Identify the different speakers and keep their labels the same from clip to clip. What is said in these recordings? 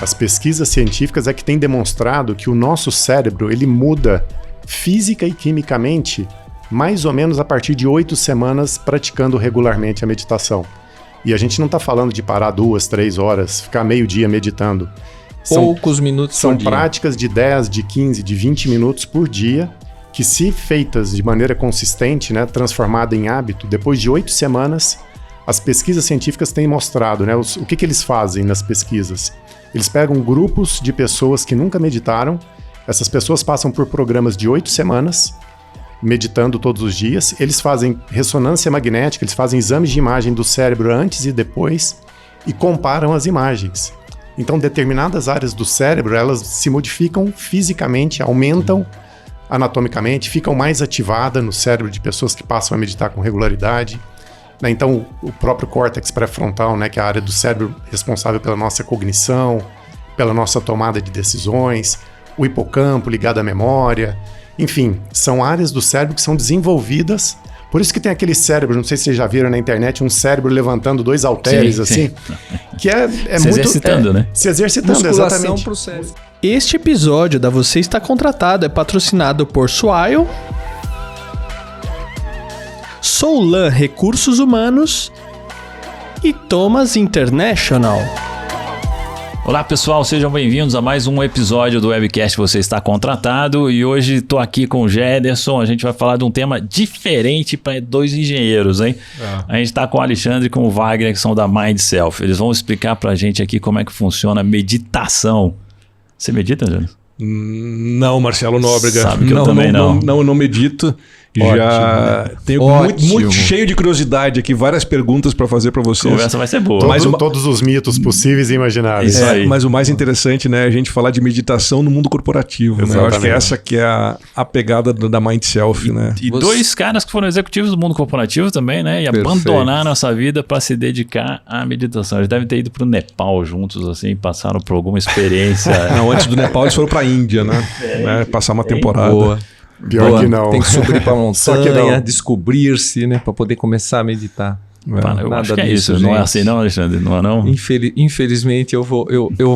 Speaker 1: as pesquisas científicas é que têm demonstrado que o nosso cérebro, ele muda física e quimicamente mais ou menos a partir de 8 semanas praticando regularmente a meditação. E a gente não está falando de parar 2, 3 horas, ficar meio dia meditando.
Speaker 2: Poucos minutos por dia.
Speaker 1: São práticas de 10, de 15, de 20 minutos por dia, que se feitas de maneira consistente, né, transformada em hábito, depois de 8 semanas, as pesquisas científicas têm mostrado, né, o que eles fazem nas pesquisas. Eles pegam grupos de pessoas que nunca meditaram, essas pessoas passam por programas de 8 semanas, meditando todos os dias, eles fazem ressonância magnética, eles fazem exames de imagem do cérebro antes e depois e comparam as imagens. Então, determinadas áreas do cérebro, elas se modificam fisicamente, aumentam anatomicamente, ficam mais ativadas no cérebro de pessoas que passam a meditar com regularidade. Então, o próprio córtex pré-frontal, né, que é a área do cérebro responsável pela nossa cognição, pela nossa tomada de decisões, o hipocampo ligado à memória, enfim, são áreas do cérebro que são desenvolvidas. Por isso que tem aquele cérebro, não sei se vocês já viram na internet, um cérebro levantando 2 halteres, assim, que é
Speaker 3: se
Speaker 1: muito...
Speaker 3: exercitando, né?
Speaker 1: Se exercitando,
Speaker 2: musculação
Speaker 1: exatamente.
Speaker 2: pro cérebro.
Speaker 4: Este episódio da Você Está Contratado é patrocinado por Swile, Soulan Recursos Humanos e Thomas International.
Speaker 3: Olá pessoal, sejam bem-vindos a mais um episódio do Webcast Você Está Contratado, e hoje estou aqui com o Gederson. A gente vai falar de um tema diferente para 2 engenheiros, hein? A gente está com o Alexandre e com o Wagner, que são da Mind Self. Eles vão explicar para a gente aqui como é que funciona a meditação. Você medita, Gederson?
Speaker 5: Não, Marcelo Nóbrega.
Speaker 3: Sabe que eu também não.
Speaker 5: Eu não medito.
Speaker 3: Ótimo,
Speaker 5: Já tenho muito cheio de curiosidade aqui, várias perguntas para fazer para vocês.
Speaker 3: A conversa vai ser boa.
Speaker 1: Todos os mitos possíveis e imagináveis.
Speaker 3: Isso aí.
Speaker 5: Mas o mais interessante, né, é a gente falar de meditação no mundo corporativo. Né? Eu acho que essa que é a pegada da Mind Self. Né?
Speaker 3: E 2 caras que foram executivos do mundo corporativo também, né? E abandonaram nossa vida para se dedicar à meditação. Eles devem ter ido para o Nepal juntos, assim, passaram por alguma experiência.
Speaker 5: Não, antes do Nepal eles foram para a Índia, né? Passar uma temporada.
Speaker 2: Boa.
Speaker 1: Pior que não.
Speaker 2: Tem que subir pra
Speaker 1: Só que
Speaker 2: montanha,
Speaker 1: não.
Speaker 2: descobrir-se, né? Pra poder começar a meditar.
Speaker 3: Eu acho que é
Speaker 2: disso,
Speaker 3: isso. Não é
Speaker 2: gente.
Speaker 3: assim não, Alexandre? Não é não?
Speaker 2: Infelizmente eu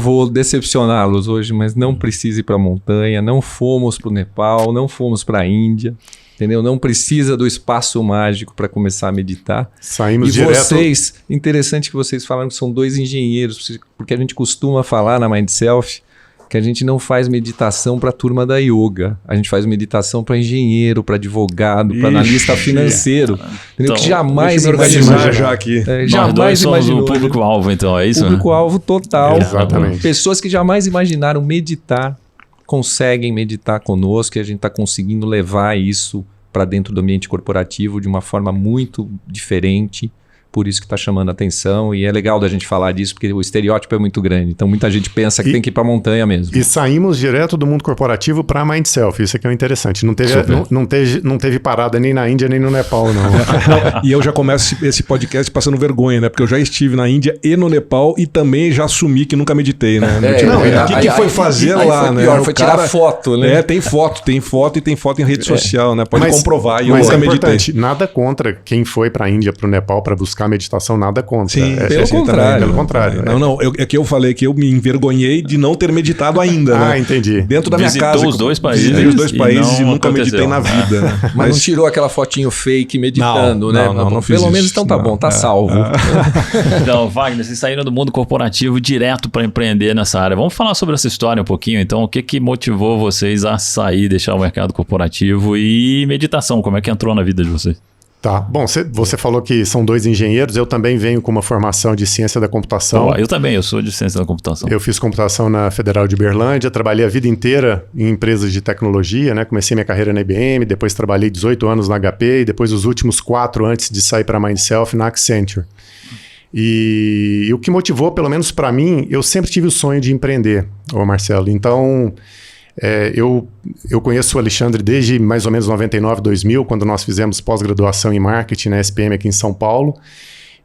Speaker 2: vou decepcioná-los hoje, mas não precisa ir pra montanha, não fomos pro Nepal, não fomos pra Índia, entendeu? Não precisa do espaço mágico para começar a meditar.
Speaker 1: Saímos
Speaker 2: E
Speaker 1: direto...
Speaker 2: vocês, interessante que vocês falaram que são 2 engenheiros, porque a gente costuma falar na Mind Self que a gente não faz meditação para a turma da yoga. A gente faz meditação para engenheiro, para advogado, para analista financeiro. Entendeu?
Speaker 3: Então,
Speaker 2: que jamais
Speaker 5: deixa eu me
Speaker 2: imaginou.
Speaker 5: organizar já aqui.
Speaker 3: Nós
Speaker 2: Jamais
Speaker 3: dois somos
Speaker 2: imaginou.
Speaker 3: o público-alvo, então, é isso?
Speaker 2: Público-alvo total.
Speaker 1: Exatamente.
Speaker 2: Pessoas que jamais imaginaram meditar, conseguem meditar conosco, e a gente está conseguindo levar isso para dentro do ambiente corporativo de uma forma muito diferente. Por isso que está chamando a atenção, e é legal da gente falar disso, porque o estereótipo é muito grande. Então muita gente pensa que tem que ir para a montanha mesmo.
Speaker 1: E saímos direto do mundo corporativo para a Mind Self. Isso aqui é o interessante. Não teve parada nem na Índia nem no Nepal, não.
Speaker 5: E eu já começo esse podcast passando vergonha, né? Porque eu já estive na Índia e no Nepal e também já assumi que nunca meditei, né? O que foi fazer lá,
Speaker 2: foi
Speaker 5: né?
Speaker 2: pior,
Speaker 5: O
Speaker 2: foi
Speaker 5: cara-
Speaker 2: tirar foto, né?
Speaker 5: Tem foto e tem foto em rede social, né? Pode comprovar. E eu
Speaker 1: Mas
Speaker 5: nunca
Speaker 1: é
Speaker 5: meditei.
Speaker 1: importante, nada contra quem foi para a Índia, para o Nepal, para buscar meditação, nada contra.
Speaker 5: Sim,
Speaker 2: pelo contrário.
Speaker 1: Pelo contrário.
Speaker 5: Não, é que eu falei que eu me envergonhei de não ter meditado ainda.
Speaker 1: Ah,
Speaker 5: né?
Speaker 1: entendi.
Speaker 5: Dentro da minha
Speaker 3: Visitou
Speaker 5: casa.
Speaker 3: os 2 países
Speaker 5: Visitei os 2
Speaker 3: e
Speaker 5: países e
Speaker 3: não
Speaker 5: nunca
Speaker 3: aconteceu.
Speaker 5: meditei na vida. Né?
Speaker 2: Mas não tirou aquela fotinho fake meditando, né?
Speaker 5: não fiz
Speaker 2: Pelo menos
Speaker 5: isso.
Speaker 2: então tá
Speaker 5: Não,
Speaker 2: bom, tá
Speaker 5: é.
Speaker 2: salvo.
Speaker 3: Então, Wagner, vocês saíram do mundo corporativo direto para empreender nessa área. Vamos falar sobre essa história um pouquinho, então. O que motivou vocês a sair, deixar o mercado corporativo, e meditação? Como é que entrou na vida de vocês?
Speaker 1: Tá. Bom, você falou que são 2 engenheiros. Eu também venho com uma formação de ciência da computação.
Speaker 3: Eu também, eu sou de ciência da computação.
Speaker 1: Eu fiz computação na Federal de Uberlândia, trabalhei a vida inteira em empresas de tecnologia, né? Comecei minha carreira na IBM, depois trabalhei 18 anos na HP e depois os últimos 4 antes de sair para a Mind Self na Accenture. E o que motivou, pelo menos para mim, eu sempre tive o sonho de empreender, Marcelo. Então, eu conheço o Alexandre desde mais ou menos 99, 2000, quando nós fizemos pós-graduação em marketing na SPM aqui em São Paulo.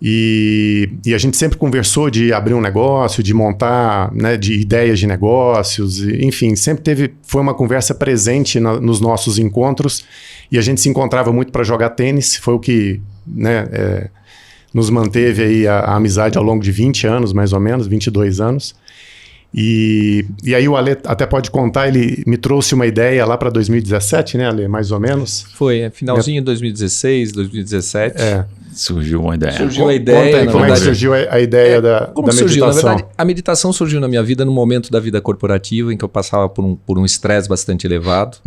Speaker 1: E a gente sempre conversou de abrir um negócio, de montar, né, de ideias de negócios, enfim, sempre foi uma conversa presente nos nossos encontros, e a gente se encontrava muito para jogar tênis, foi o que, né, nos manteve aí a amizade ao longo de 20 anos, mais ou menos, 22 anos. E aí o Ale até pode contar, ele me trouxe uma ideia lá para 2017, né, Ale? Mais ou menos.
Speaker 2: Foi, finalzinho de 2016, 2017.
Speaker 3: Surgiu uma ideia.
Speaker 2: Surgiu a ideia.
Speaker 1: Conta aí, como é que surgiu a ideia da
Speaker 2: surgiu?
Speaker 1: meditação?
Speaker 2: Na verdade, a meditação surgiu na minha vida no momento da vida corporativa em que eu passava por um estresse bastante elevado,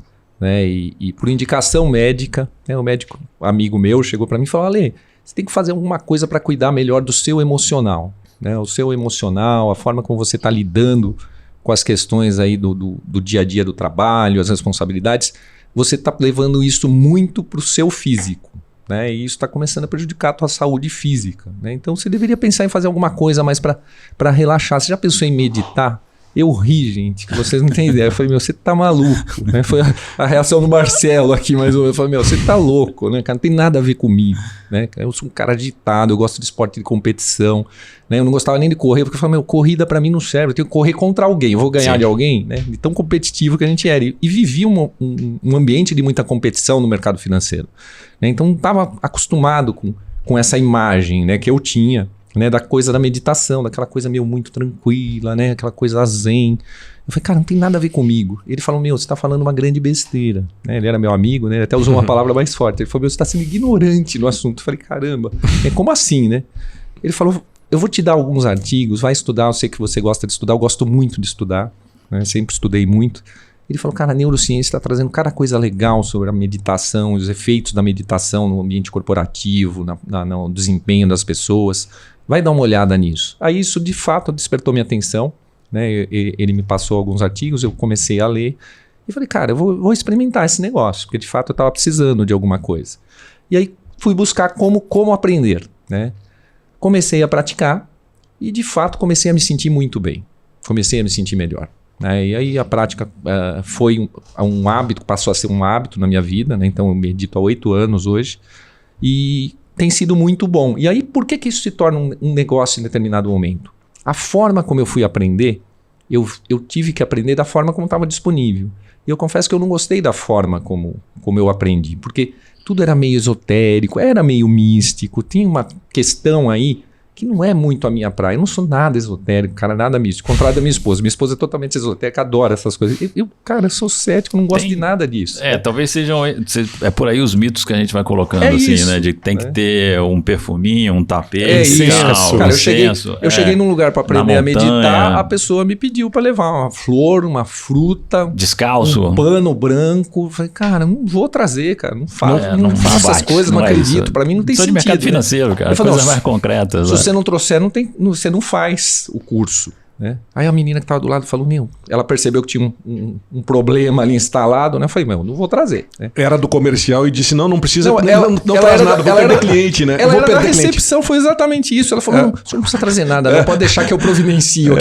Speaker 2: né? E por indicação médica, né? O médico amigo meu chegou para mim e falou: Ale, você tem que fazer alguma coisa para cuidar melhor do seu emocional, né? O seu emocional, a forma como você está lidando com as questões aí do dia a dia do trabalho, as responsabilidades, você está levando isso muito para o seu físico. Né? E isso está começando a prejudicar a tua saúde física. Né? Então você deveria pensar em fazer alguma coisa mais para relaxar. Você já pensou em meditar? Eu ri, gente, que vocês não têm ideia. Eu falei, você tá maluco. Né? Foi a reação do Marcelo aqui, mais ou menos. Eu falei, você tá louco, né? Cara, não tem nada a ver comigo. Né? Eu sou um cara agitado, eu gosto de esporte de competição. Né? Eu não gostava nem de correr, porque eu falei, corrida pra mim não serve. Eu tenho que correr contra alguém, eu vou ganhar de alguém. Né? De tão competitivo que a gente era. E vivi um ambiente de muita competição no mercado financeiro. Né? Então não estava acostumado com essa imagem, né, que eu tinha. Né, da coisa da meditação, daquela coisa meio muito tranquila, né, aquela coisa zen. Eu falei, cara, não tem nada a ver comigo. Ele falou, você está falando uma grande besteira. Né, ele era meu amigo, né, ele até usou uma palavra mais forte. Ele falou, você está sendo ignorante no assunto. Eu falei, caramba, como assim, né? Ele falou, eu vou te dar alguns artigos, vai estudar, eu sei que você gosta de estudar, eu gosto muito de estudar, né, sempre estudei muito. Ele falou, cara, a neurociência está trazendo cada coisa legal sobre a meditação, os efeitos da meditação no ambiente corporativo, no desempenho das pessoas. Vai dar uma olhada nisso. Aí isso, de fato, despertou minha atenção. Né? Ele me passou alguns artigos, eu comecei a ler. E falei, cara, eu vou experimentar esse negócio, porque de fato eu estava precisando de alguma coisa. E aí fui buscar como aprender. Né? Comecei a praticar e, de fato, comecei a me sentir muito bem. Comecei a me sentir melhor. Né? E aí a prática foi um hábito, passou a ser um hábito na minha vida. Né? Então eu medito há 8 anos hoje. E tem sido muito bom. E aí, por que isso se torna um negócio em determinado momento? A forma como eu fui aprender, eu tive que aprender da forma como estava disponível. E eu confesso que eu não gostei da forma como eu aprendi, porque tudo era meio esotérico, era meio místico, tinha uma questão aí que não é muito a minha praia. Eu não sou nada esotérico, cara, nada místico. Ao contrário da minha esposa. Minha esposa é totalmente esotérica, adora essas coisas. Cara, eu sou cético, não gosto de nada disso.
Speaker 3: Talvez sejam... É por aí os mitos que a gente vai colocando, assim, isso, né? De que tem que ter um perfuminho, um tapete,
Speaker 2: cara, eu cheguei num lugar para aprender a meditar, a pessoa me pediu para levar uma flor, uma fruta...
Speaker 3: Descalço.
Speaker 2: Um pano branco. Eu falei, cara, não vou trazer, cara. Não faço essas coisas, não acredito. Para mim não tem sentido.
Speaker 3: Sou de mercado financeiro, cara. Coisas mais concretas.
Speaker 2: Se você não trouxer, você não faz o curso. Né? Aí a menina que estava do lado falou, ela percebeu que tinha um problema ali instalado, né? Eu falei, não vou trazer. Né?
Speaker 5: Era do comercial e disse, não precisa, não traz nada, vou perder cliente, né?
Speaker 2: Ela era da recepção, foi exatamente isso. Ela falou, não, o senhor não precisa trazer nada, não pode deixar que eu providencio.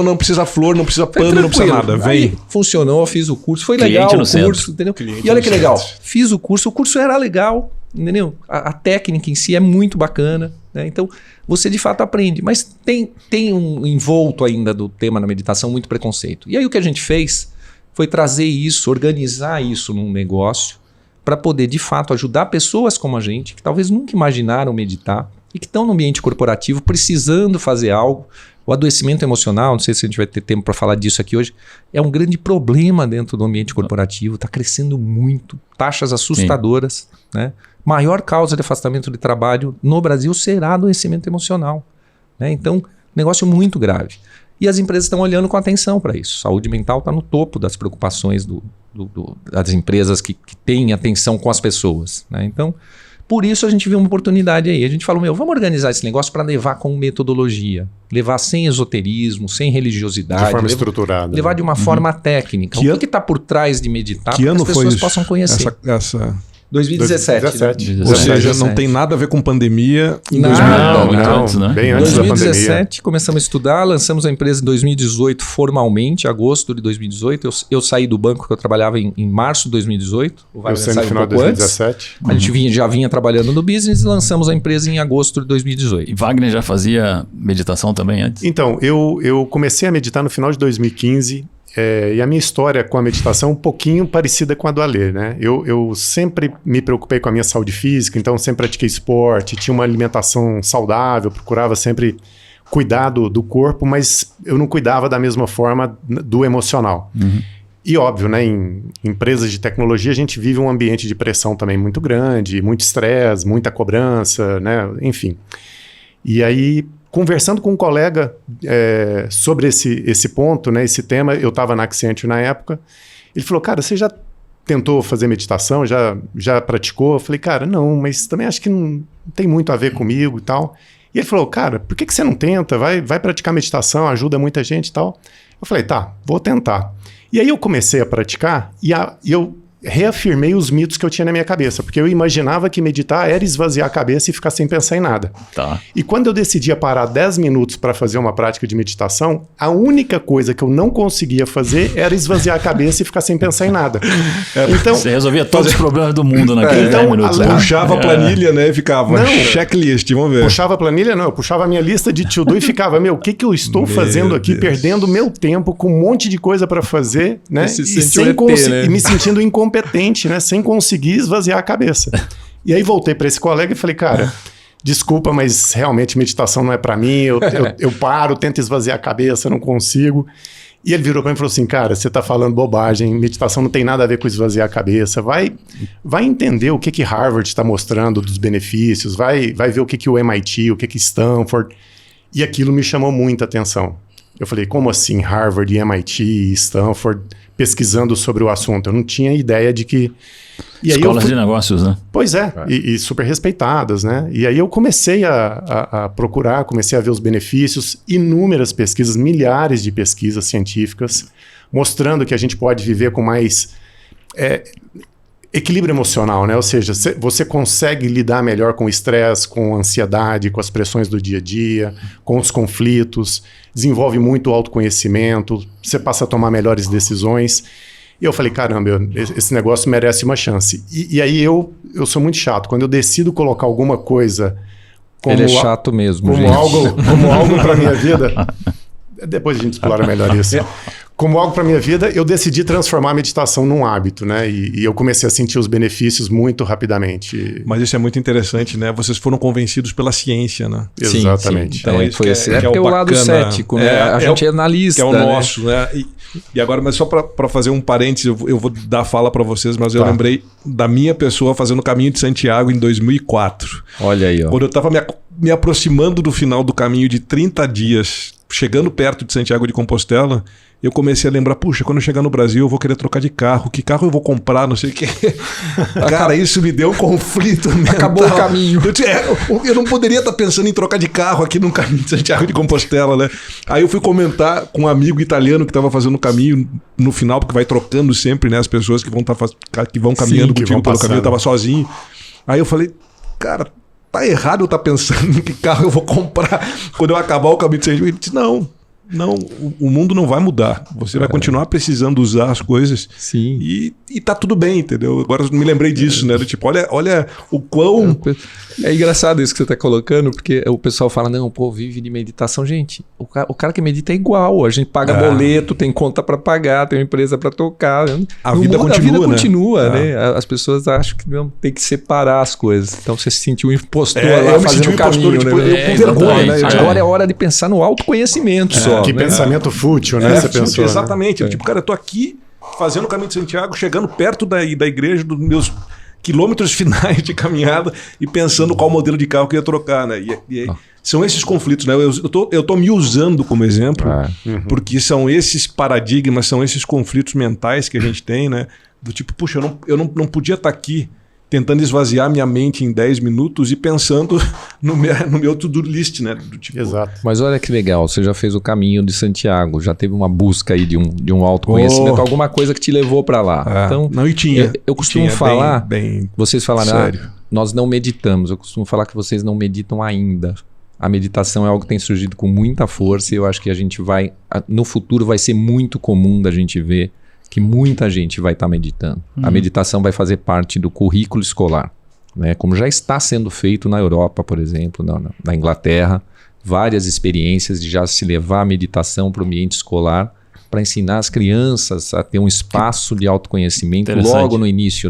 Speaker 5: Não precisa flor, não precisa pano, não precisa nada, vem.
Speaker 2: Aí, funcionou, eu fiz o curso, foi legal o curso, entendeu? E olha que legal, fiz o curso era legal, entendeu? A técnica em si é muito bacana, né? Então, você de fato aprende, mas tem um envolto ainda do tema da meditação, muito preconceito. E aí o que a gente fez foi trazer isso, organizar isso num negócio para poder de fato ajudar pessoas como a gente, que talvez nunca imaginaram meditar e que estão no ambiente corporativo precisando fazer algo. O adoecimento emocional, não sei se a gente vai ter tempo para falar disso aqui hoje, é um grande problema dentro do ambiente corporativo, está crescendo muito, taxas assustadoras, né? Maior causa de afastamento de trabalho no Brasil será adoecimento emocional. Né? Então, negócio muito grave. E as empresas estão olhando com atenção para isso. Saúde mental está no topo das preocupações das empresas que têm atenção com as pessoas. Né? Então, por isso a gente viu uma oportunidade aí. A gente falou, vamos organizar esse negócio para levar com metodologia. Levar sem esoterismo, sem religiosidade.
Speaker 1: De forma estruturada.
Speaker 2: Levar de uma forma técnica. O que está por trás de meditar para que as pessoas possam conhecer. 2017.
Speaker 5: Né? Ou seja, não tem nada a ver com pandemia.
Speaker 3: Não,
Speaker 1: bem antes da pandemia.
Speaker 2: 2017 começamos a estudar, lançamos a empresa em 2018 formalmente, agosto de 2018. Eu saí do banco que eu trabalhava em março de 2018. O Wagner
Speaker 1: saiu no final de 2017.
Speaker 2: A gente já vinha trabalhando no business e lançamos a empresa em agosto de 2018.
Speaker 3: E Wagner já fazia meditação também antes?
Speaker 1: Então, eu comecei a meditar no final de 2015. E a minha história com a meditação é um pouquinho parecida com a do Alê, né? Eu sempre me preocupei com a minha saúde física, então sempre pratiquei esporte, tinha uma alimentação saudável, procurava sempre cuidar do corpo, mas eu não cuidava da mesma forma do emocional. E óbvio, né, em empresas de tecnologia a gente vive um ambiente de pressão também muito grande, muito estresse, muita cobrança, né, enfim. E aí, conversando com um colega sobre esse ponto, né, esse tema, eu estava na Accenture na época, ele falou, cara, você já tentou fazer meditação, já praticou? Eu falei, cara, não, mas também acho que não tem muito a ver comigo e tal. E ele falou, cara, por que você não tenta? Vai praticar meditação, ajuda muita gente e tal. Eu falei, tá, vou tentar. E aí eu comecei a praticar e eu reafirmei os mitos que eu tinha na minha cabeça, porque eu imaginava que meditar era esvaziar a cabeça e ficar sem pensar em nada.
Speaker 3: Tá.
Speaker 1: E quando eu decidia parar 10 minutos para fazer uma prática de meditação, a única coisa que eu não conseguia fazer era esvaziar a cabeça e ficar sem pensar em nada. Então,
Speaker 3: você resolvia todos os problemas do mundo naqueles 10 minutos.
Speaker 5: Puxava a planilha, né? E ficava checklist, vamos ver.
Speaker 1: Puxava a planilha, não. Eu puxava a minha lista de to-do e ficava, o que eu estou fazendo aqui, perdendo meu tempo com um monte de coisa para fazer, né? E me sentindo incompetente, né? Sem conseguir esvaziar a cabeça. E aí voltei para esse colega e falei, cara, desculpa, mas realmente meditação não é para mim, eu paro, tento esvaziar a cabeça, não consigo. E ele virou para mim e falou assim, cara, você tá falando bobagem, meditação não tem nada a ver com esvaziar a cabeça, vai entender o que Harvard está mostrando dos benefícios, vai ver o que o MIT, o que Stanford, e aquilo me chamou muita atenção. Eu falei, como assim Harvard, MIT, Stanford, pesquisando sobre o assunto? Eu não tinha ideia de que... E
Speaker 3: escolas de negócios, né?
Speaker 1: Pois é, e super respeitadas, né? E aí eu comecei a procurar, comecei a ver os benefícios, inúmeras pesquisas, milhares de pesquisas científicas, mostrando que a gente pode viver com mais equilíbrio emocional, né? Ou seja, você consegue lidar melhor com o estresse, com a ansiedade, com as pressões do dia a dia, com os conflitos, desenvolve muito autoconhecimento, você passa a tomar melhores decisões. E eu falei, caramba, esse negócio merece uma chance. E aí eu sou muito chato. Quando eu decido colocar alguma coisa...
Speaker 2: Ele é chato mesmo,
Speaker 1: como algo para minha vida... Depois a gente explora melhor isso. Como algo para minha vida, eu decidi transformar a meditação num hábito, né? E eu comecei a sentir os benefícios muito rapidamente.
Speaker 5: Mas isso é muito interessante, né? Vocês foram convencidos pela ciência, né?
Speaker 1: Sim, exatamente.
Speaker 2: Sim. Então, foi assim. É o lado cético, né? A gente é analista.
Speaker 5: Que é o nosso, né? E agora, mas só para fazer um parênteses, eu vou dar a fala para vocês, mas eu lembrei da minha pessoa fazendo o Caminho de Santiago em 2004.
Speaker 2: Olha aí, ó.
Speaker 5: Quando eu estava me aproximando do final do caminho de 30 dias, chegando perto de Santiago de Compostela, eu comecei a lembrar, puxa, quando eu chegar no Brasil eu vou querer trocar de carro. Que carro eu vou comprar? Não sei o quê. Cara, isso me deu um conflito mental.
Speaker 2: Acabou o caminho.
Speaker 5: Eu não poderia estar pensando em trocar de carro aqui no caminho de Santiago de Compostela, né? Aí eu fui comentar com um amigo italiano que estava fazendo o caminho no final, porque vai trocando sempre, né? As pessoas que vão caminhando contigo pelo caminho. Eu estava sozinho. Aí eu falei, cara, tá errado eu estar pensando em que carro eu vou comprar quando eu acabar o caminho de Santiago. Ele disse, não, o mundo não vai mudar. Você vai continuar precisando usar as coisas.
Speaker 2: Sim.
Speaker 5: E tá tudo bem, entendeu? Agora eu me lembrei disso, né? Tipo, olha o quão...
Speaker 2: É engraçado isso que você tá colocando, porque o pessoal fala, não, pô, vive de meditação. Gente, o cara que medita é igual. A gente paga boleto, tem conta para pagar, tem uma empresa para tocar.
Speaker 5: A vida continua,
Speaker 2: né? As pessoas acham que não tem que separar as coisas. Então você se sentiu um impostor lá
Speaker 5: eu
Speaker 2: fazendo o caminho,
Speaker 5: tipo,
Speaker 2: né?
Speaker 5: Com vergonha, né?
Speaker 2: Agora é hora de pensar no autoconhecimento só.
Speaker 1: Que pensamento fútil, né? Você pensou,
Speaker 5: exatamente.
Speaker 1: Né?
Speaker 5: Tipo, cara, eu tô aqui fazendo o Caminho de Santiago, chegando perto da igreja, dos meus quilômetros finais de caminhada e pensando qual modelo de carro que eu ia trocar, né? São esses conflitos, né? Eu tô me usando como exemplo, porque são esses paradigmas, são esses conflitos mentais que a gente tem, né? Do tipo, puxa, eu não podia estar aqui tentando esvaziar minha mente em 10 minutos e pensando no meu to-do list, né? Do tipo...
Speaker 1: Exato.
Speaker 2: Mas olha que legal, você já fez o Caminho de Santiago, já teve uma busca aí de um autoconhecimento, alguma coisa que te levou para lá. Então,
Speaker 5: não, e tinha.
Speaker 2: Eu costumo falar,
Speaker 5: bem
Speaker 2: vocês falaram,
Speaker 5: sério.
Speaker 2: Nós não meditamos, eu costumo falar que vocês não meditam ainda. A meditação é algo que tem surgido com muita força e eu acho que a gente no futuro vai ser muito comum da gente ver que muita gente vai estar meditando. A meditação vai fazer parte do currículo escolar, né? Como já está sendo feito na Europa, por exemplo, na Inglaterra, várias experiências de já se levar a meditação para o ambiente escolar para ensinar as crianças a ter um espaço de autoconhecimento logo no início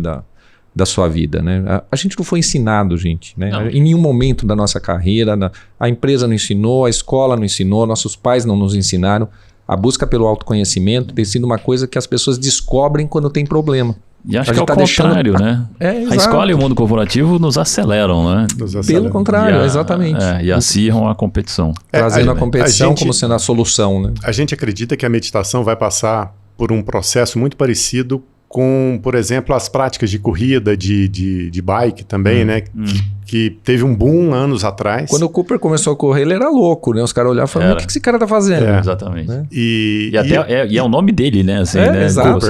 Speaker 2: da sua vida, né? A gente não foi ensinado, gente, né?
Speaker 3: Não.
Speaker 2: Em nenhum momento da nossa carreira, a empresa não ensinou, a escola não ensinou, nossos pais não nos ensinaram. A busca pelo autoconhecimento tem sido uma coisa que as pessoas descobrem quando tem problema.
Speaker 3: E acho
Speaker 2: A
Speaker 3: que é o
Speaker 2: gente tá
Speaker 3: contrário, né?
Speaker 2: É,
Speaker 3: A
Speaker 2: exato.
Speaker 3: escola e o mundo corporativo nos aceleram, né?
Speaker 2: Pelo contrário, exatamente.
Speaker 3: E acirram a competição.
Speaker 2: Trazendo a competição
Speaker 1: gente-
Speaker 2: como sendo a solução, né?
Speaker 1: A gente acredita que a meditação vai passar por um processo muito parecido com, por exemplo, as práticas de corrida, de bike também, né? Que teve um boom anos atrás.
Speaker 2: Quando o Cooper começou a correr, ele era louco, né? Os caras olhavam e falavam,
Speaker 3: Era.
Speaker 2: o que esse cara tá fazendo?
Speaker 3: Exatamente.
Speaker 2: Né?
Speaker 1: E
Speaker 3: E é o nome dele, né? Assim,
Speaker 2: É,
Speaker 3: né?
Speaker 2: exato.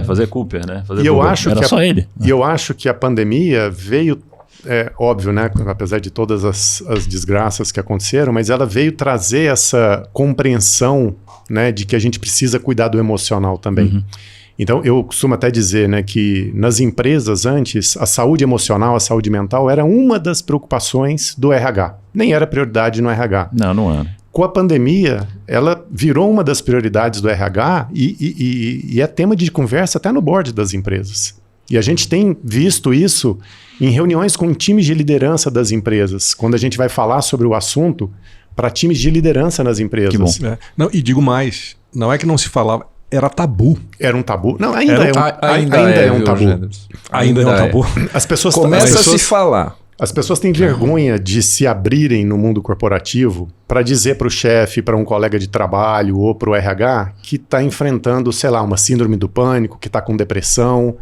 Speaker 3: Fazer Cooper, né? Fazer
Speaker 1: E eu
Speaker 3: Cooper.
Speaker 1: acho
Speaker 3: Era
Speaker 1: que
Speaker 3: só ele.
Speaker 1: E eu acho que a pandemia veio, óbvio, né? Apesar de todas as desgraças que aconteceram, mas ela veio trazer essa compreensão, né, de que a gente precisa cuidar do emocional também. Então, eu costumo até dizer, né, que nas empresas antes, a saúde emocional, a saúde mental era uma das preocupações do RH. Nem era prioridade no RH.
Speaker 3: Não era.
Speaker 1: Com a pandemia, ela virou uma das prioridades do RH e é tema de conversa até no board das empresas. E a gente tem visto isso em reuniões com times de liderança das empresas, quando a gente vai falar sobre o assunto para times de liderança nas empresas.
Speaker 3: Que bom.
Speaker 5: Não, e digo mais, não é que não se falava, era tabu.
Speaker 1: Era um tabu? Não, ainda
Speaker 2: Ainda
Speaker 1: é um
Speaker 2: viu,
Speaker 1: tabu.
Speaker 2: Gêneros?
Speaker 5: Ainda é um tabu.
Speaker 1: As pessoas
Speaker 2: Começa
Speaker 1: as
Speaker 2: a se falar.
Speaker 1: As pessoas têm vergonha de se abrirem no mundo corporativo para dizer para o chefe, para um colega de trabalho ou para o RH que está enfrentando, sei lá, uma síndrome do pânico, que está com depressão,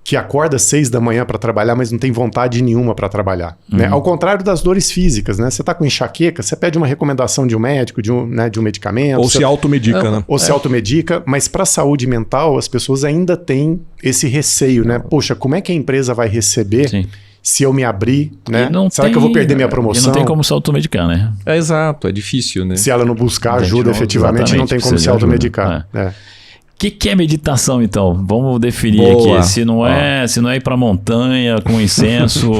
Speaker 1: que acorda às 6 da manhã para trabalhar, mas não tem vontade nenhuma para trabalhar. Né? Ao contrário das dores físicas, né? Você está com enxaqueca, você pede uma recomendação de um médico, de um medicamento.
Speaker 5: Ou se automedica, né?
Speaker 1: Ou se automedica, mas para a saúde mental, as pessoas ainda têm esse receio, né? Poxa, como é que a empresa vai receber
Speaker 3: Sim.
Speaker 1: se eu me abrir, né?
Speaker 3: E não
Speaker 1: Será que eu vou perder minha promoção?
Speaker 3: E não tem como se automedicar, né?
Speaker 2: É exato, é difícil, né?
Speaker 1: Se ela não buscar
Speaker 3: Gente,
Speaker 1: ajuda
Speaker 3: não,
Speaker 1: efetivamente, não tem como
Speaker 3: precisa
Speaker 1: se
Speaker 3: de ajuda.
Speaker 1: automedicar.
Speaker 3: O que é meditação, então? Vamos definir
Speaker 2: Boa.
Speaker 3: aqui. Se não é ir pra montanha com incenso...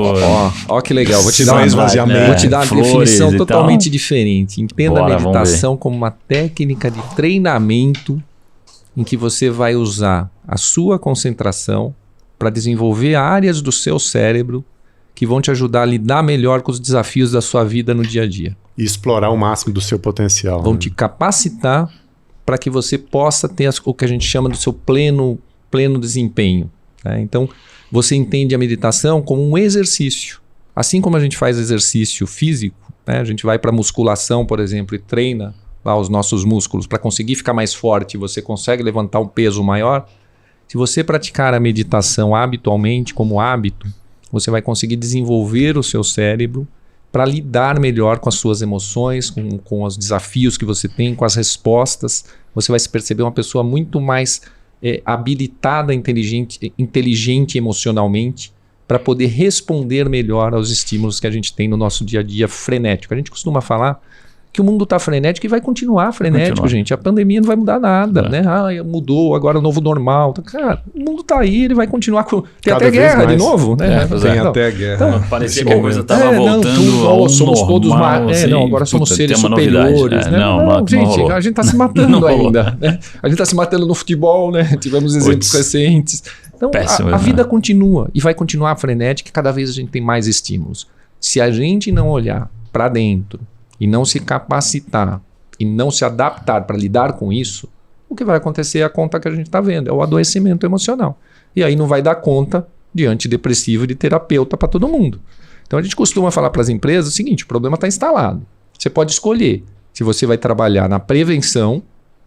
Speaker 2: Ó que legal, vou te
Speaker 5: Dá
Speaker 2: dar
Speaker 5: um esvaziamento.
Speaker 2: vou te dar uma
Speaker 3: flores
Speaker 2: definição
Speaker 3: e
Speaker 2: totalmente
Speaker 3: tal.
Speaker 2: diferente. Entenda
Speaker 3: Bora,
Speaker 2: a
Speaker 3: vamos
Speaker 2: meditação como uma técnica de treinamento em que você vai usar a sua concentração para desenvolver áreas do seu cérebro que vão te ajudar a lidar melhor com os desafios da sua vida no dia a dia.
Speaker 1: E explorar o máximo do seu potencial.
Speaker 2: Vão
Speaker 1: né?
Speaker 2: te capacitar para que você possa ter o que a gente chama do seu pleno desempenho. Né? Então, você entende a meditação como um exercício. Assim como a gente faz exercício físico, né? A gente vai para musculação, por exemplo, e treina lá os nossos músculos para conseguir ficar mais forte, você consegue levantar um peso maior. Se você praticar a meditação habitualmente, como hábito, você vai conseguir desenvolver o seu cérebro para lidar melhor com as suas emoções, com os desafios que você tem, com as respostas. Você vai se perceber uma pessoa muito mais habilitada, inteligente emocionalmente, para poder responder melhor aos estímulos que a gente tem no nosso dia a dia frenético. A gente costuma falar que o mundo está frenético e vai continuar frenético, gente. A pandemia não vai mudar nada, né? Mudou, agora é o novo normal. Cara, o mundo está aí, ele vai continuar com... Tem
Speaker 1: Cada
Speaker 2: até
Speaker 1: vez
Speaker 2: guerra
Speaker 1: mais.
Speaker 2: de novo, né?
Speaker 5: Tem até a guerra.
Speaker 3: Parecia que a coisa estava voltando
Speaker 2: somos
Speaker 3: ao
Speaker 2: todos
Speaker 3: normal, assim.
Speaker 2: não, agora somos
Speaker 3: Puta,
Speaker 2: seres
Speaker 3: tem uma novidade.
Speaker 2: superiores, né?
Speaker 3: Não
Speaker 2: gente,
Speaker 3: rolou.
Speaker 2: a gente está se matando
Speaker 3: Não rolou.
Speaker 2: ainda. Né? A gente está se matando no futebol, né? Tivemos exemplos recentes. Então,
Speaker 3: Péssimo,
Speaker 2: a
Speaker 3: né?
Speaker 2: vida continua e vai continuar frenética e cada vez a gente tem mais estímulos. Se a gente não olhar para dentro e não se capacitar e não se adaptar para lidar com isso, o que vai acontecer é a conta que a gente está vendo, é o adoecimento emocional. E aí não vai dar conta de antidepressivo e de terapeuta para todo mundo. Então a gente costuma falar para as empresas o seguinte, o problema está instalado. Você pode escolher se você vai trabalhar na prevenção,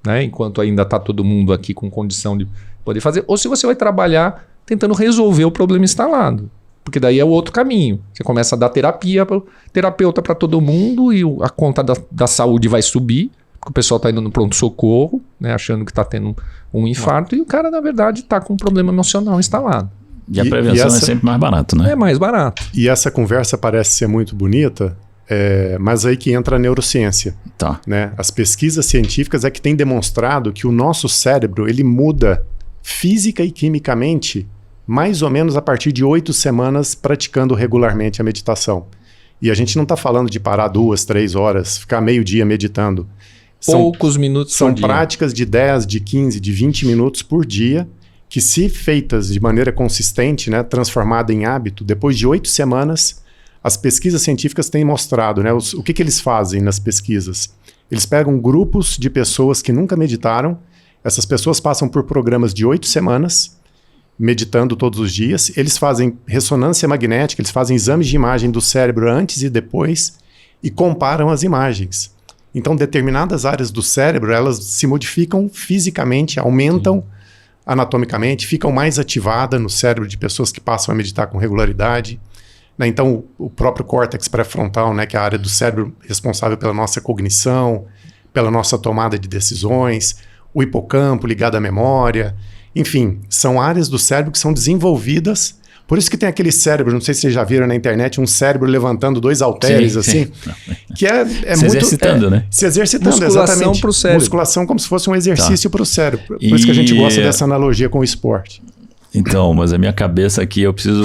Speaker 2: né, enquanto ainda está todo mundo aqui com condição de poder fazer, ou se você vai trabalhar tentando resolver o problema instalado. Porque daí é o outro caminho. Você começa a dar terapeuta para todo mundo e a conta da saúde vai subir, porque o pessoal está indo no pronto-socorro, né, achando que está tendo um infarto, e o cara, na verdade, está com um problema emocional instalado.
Speaker 3: E a prevenção é sempre mais barato, né?
Speaker 2: É mais barato.
Speaker 1: E essa conversa parece ser muito bonita, mas aí que entra a neurociência.
Speaker 3: Tá.
Speaker 1: Né? As pesquisas científicas é que têm demonstrado que o nosso cérebro ele muda física e quimicamente mais ou menos a partir de 8 semanas praticando regularmente a meditação. E a gente não está falando de parar 2, 3 horas, ficar meio dia meditando.
Speaker 2: Poucos minutos
Speaker 1: São
Speaker 2: por dia.
Speaker 1: práticas de 10, de 15, de 20 minutos por dia que se feitas de maneira consistente, né, transformada em hábito, depois de 8 semanas, as pesquisas científicas têm mostrado, né, o que eles fazem nas pesquisas. Eles pegam grupos de pessoas que nunca meditaram, essas pessoas passam por programas de 8 semanas, meditando todos os dias, eles fazem ressonância magnética, eles fazem exames de imagem do cérebro antes e depois e comparam as imagens. Então, determinadas áreas do cérebro, elas se modificam fisicamente, aumentam anatomicamente, ficam mais ativadas no cérebro de pessoas que passam a meditar com regularidade. Né? Então, o próprio córtex pré-frontal, né, que é a área do cérebro responsável pela nossa cognição, pela nossa tomada de decisões, o hipocampo ligado à memória, enfim, são áreas do cérebro que são desenvolvidas. Por isso que tem aquele cérebro, não sei se vocês já viram na internet, um cérebro levantando 2 halteres, assim, que é
Speaker 3: se
Speaker 1: muito...
Speaker 3: exercitando, né?
Speaker 1: Se exercitando,
Speaker 2: Musculação
Speaker 1: exatamente.
Speaker 2: pro cérebro.
Speaker 1: Musculação como se fosse um exercício para o cérebro. Por
Speaker 3: E-
Speaker 1: isso que a gente gosta dessa analogia com o esporte.
Speaker 3: Então, mas a minha cabeça aqui, eu preciso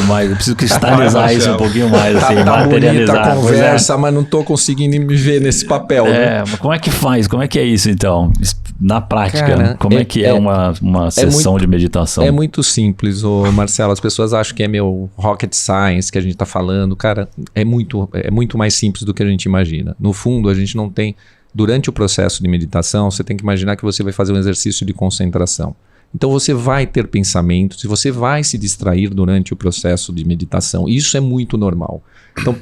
Speaker 3: cristalizar isso um pouquinho mais, assim,
Speaker 2: Tá bonita
Speaker 3: materializar.
Speaker 2: a
Speaker 3: Pois é.
Speaker 2: conversa, mas não tô conseguindo me ver nesse papel. né?
Speaker 3: Mas como é que faz? Como é que é isso, então? Na prática,
Speaker 2: Cara,
Speaker 3: como é que é uma sessão de meditação?
Speaker 2: É muito simples, Marcelo. As pessoas acham que é meu rocket science que a gente está falando. Cara, é muito mais simples do que a gente imagina. No fundo, a gente não tem... Durante o processo de meditação, você tem que imaginar que você vai fazer um exercício de concentração. Então você vai ter pensamentos e você vai se distrair durante o processo de meditação. Isso é muito normal. Então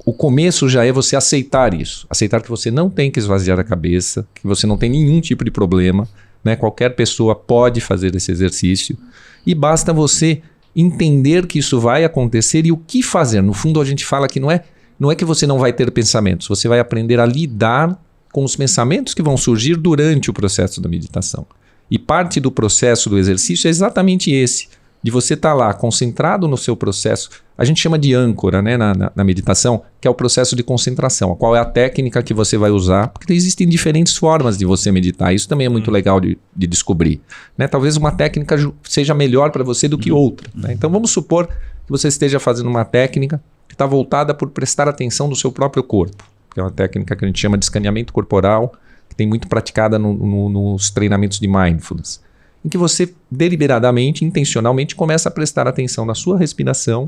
Speaker 2: o começo já é você aceitar isso. Aceitar que você não tem que esvaziar a cabeça, que você não tem nenhum tipo de problema, né? Qualquer pessoa pode fazer esse exercício e basta você entender que isso vai acontecer e o que fazer. No fundo a gente fala que não é que você não vai ter pensamentos, você vai aprender a lidar com os pensamentos que vão surgir durante o processo da meditação. E parte do processo do exercício é exatamente esse, de você estar lá concentrado no seu processo. A gente chama de âncora, né, na meditação, que é o processo de concentração. Qual é a técnica que você vai usar? Porque existem diferentes formas de você meditar. Isso também é muito legal de descobrir. Né? Talvez uma técnica seja melhor para você do que outra. Né? Então vamos supor que você esteja fazendo uma técnica que está voltada por prestar atenção no seu próprio corpo. Que é uma técnica que a gente chama de escaneamento corporal, que tem muito praticada nos treinamentos de mindfulness, em que você deliberadamente, intencionalmente começa a prestar atenção na sua respiração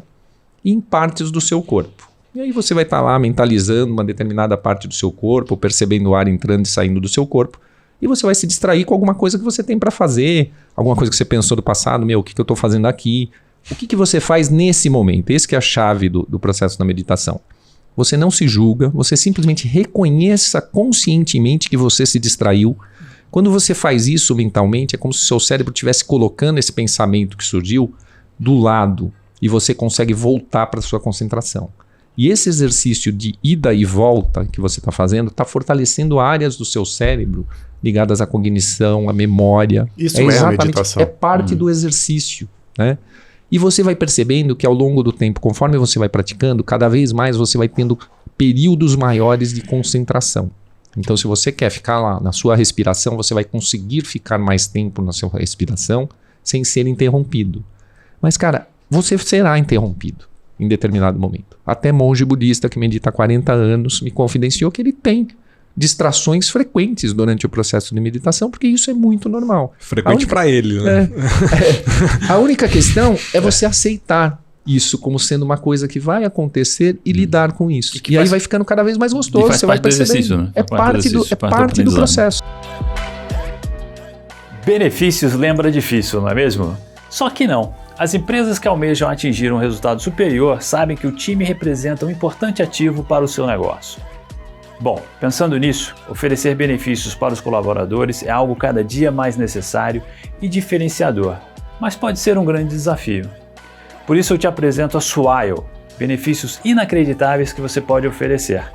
Speaker 2: e em partes do seu corpo. E aí você vai estar lá mentalizando uma determinada parte do seu corpo, percebendo o ar entrando e saindo do seu corpo, e você vai se distrair com alguma coisa que você tem para fazer, alguma coisa que você pensou do passado, o que eu estou fazendo aqui? O que você faz nesse momento? Esse que é a chave do processo da meditação. Você não se julga, você simplesmente reconheça conscientemente que você se distraiu. Quando você faz isso mentalmente, é como se o seu cérebro estivesse colocando esse pensamento que surgiu do lado e você consegue voltar para a sua concentração. E esse exercício de ida e volta que você está fazendo está fortalecendo áreas do seu cérebro ligadas à cognição, à memória.
Speaker 1: Isso é a meditação.
Speaker 2: É parte do exercício, né? E você vai percebendo que ao longo do tempo, conforme você vai praticando, cada vez mais você vai tendo períodos maiores de concentração. Então, se você quer ficar lá na sua respiração, você vai conseguir ficar mais tempo na sua respiração sem ser interrompido. Mas, cara, você será interrompido em determinado momento. Até monge budista que medita há 40 anos me confidenciou que ele tem distrações frequentes durante o processo de meditação, porque isso é muito normal.
Speaker 5: Frequente para ele, né?
Speaker 2: A única questão é você aceitar isso como sendo uma coisa que vai acontecer e lidar com isso. E aí vai ficando cada vez mais gostoso.
Speaker 3: faz
Speaker 2: Você vai
Speaker 3: parte do
Speaker 2: percebendo.
Speaker 3: exercício, né?
Speaker 2: É parte do processo.
Speaker 6: Benefícios lembra difícil, não é mesmo? Só que não. As empresas que almejam atingir um resultado superior sabem que o time representa um importante ativo para o seu negócio. Bom, pensando nisso, oferecer benefícios para os colaboradores é algo cada dia mais necessário e diferenciador, mas pode ser um grande desafio. Por isso eu te apresento a Swile, benefícios inacreditáveis que você pode oferecer.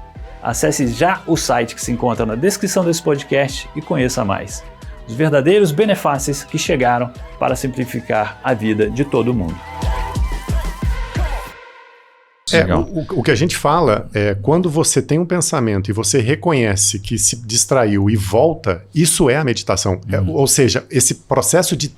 Speaker 6: Acesse já o site que se encontra na descrição desse podcast e conheça mais. Os verdadeiros benefícios que chegaram para simplificar a vida de todo mundo.
Speaker 1: O que a gente fala é quando você tem um pensamento e você reconhece que se distraiu e volta, isso é a meditação. Ou seja, esse processo de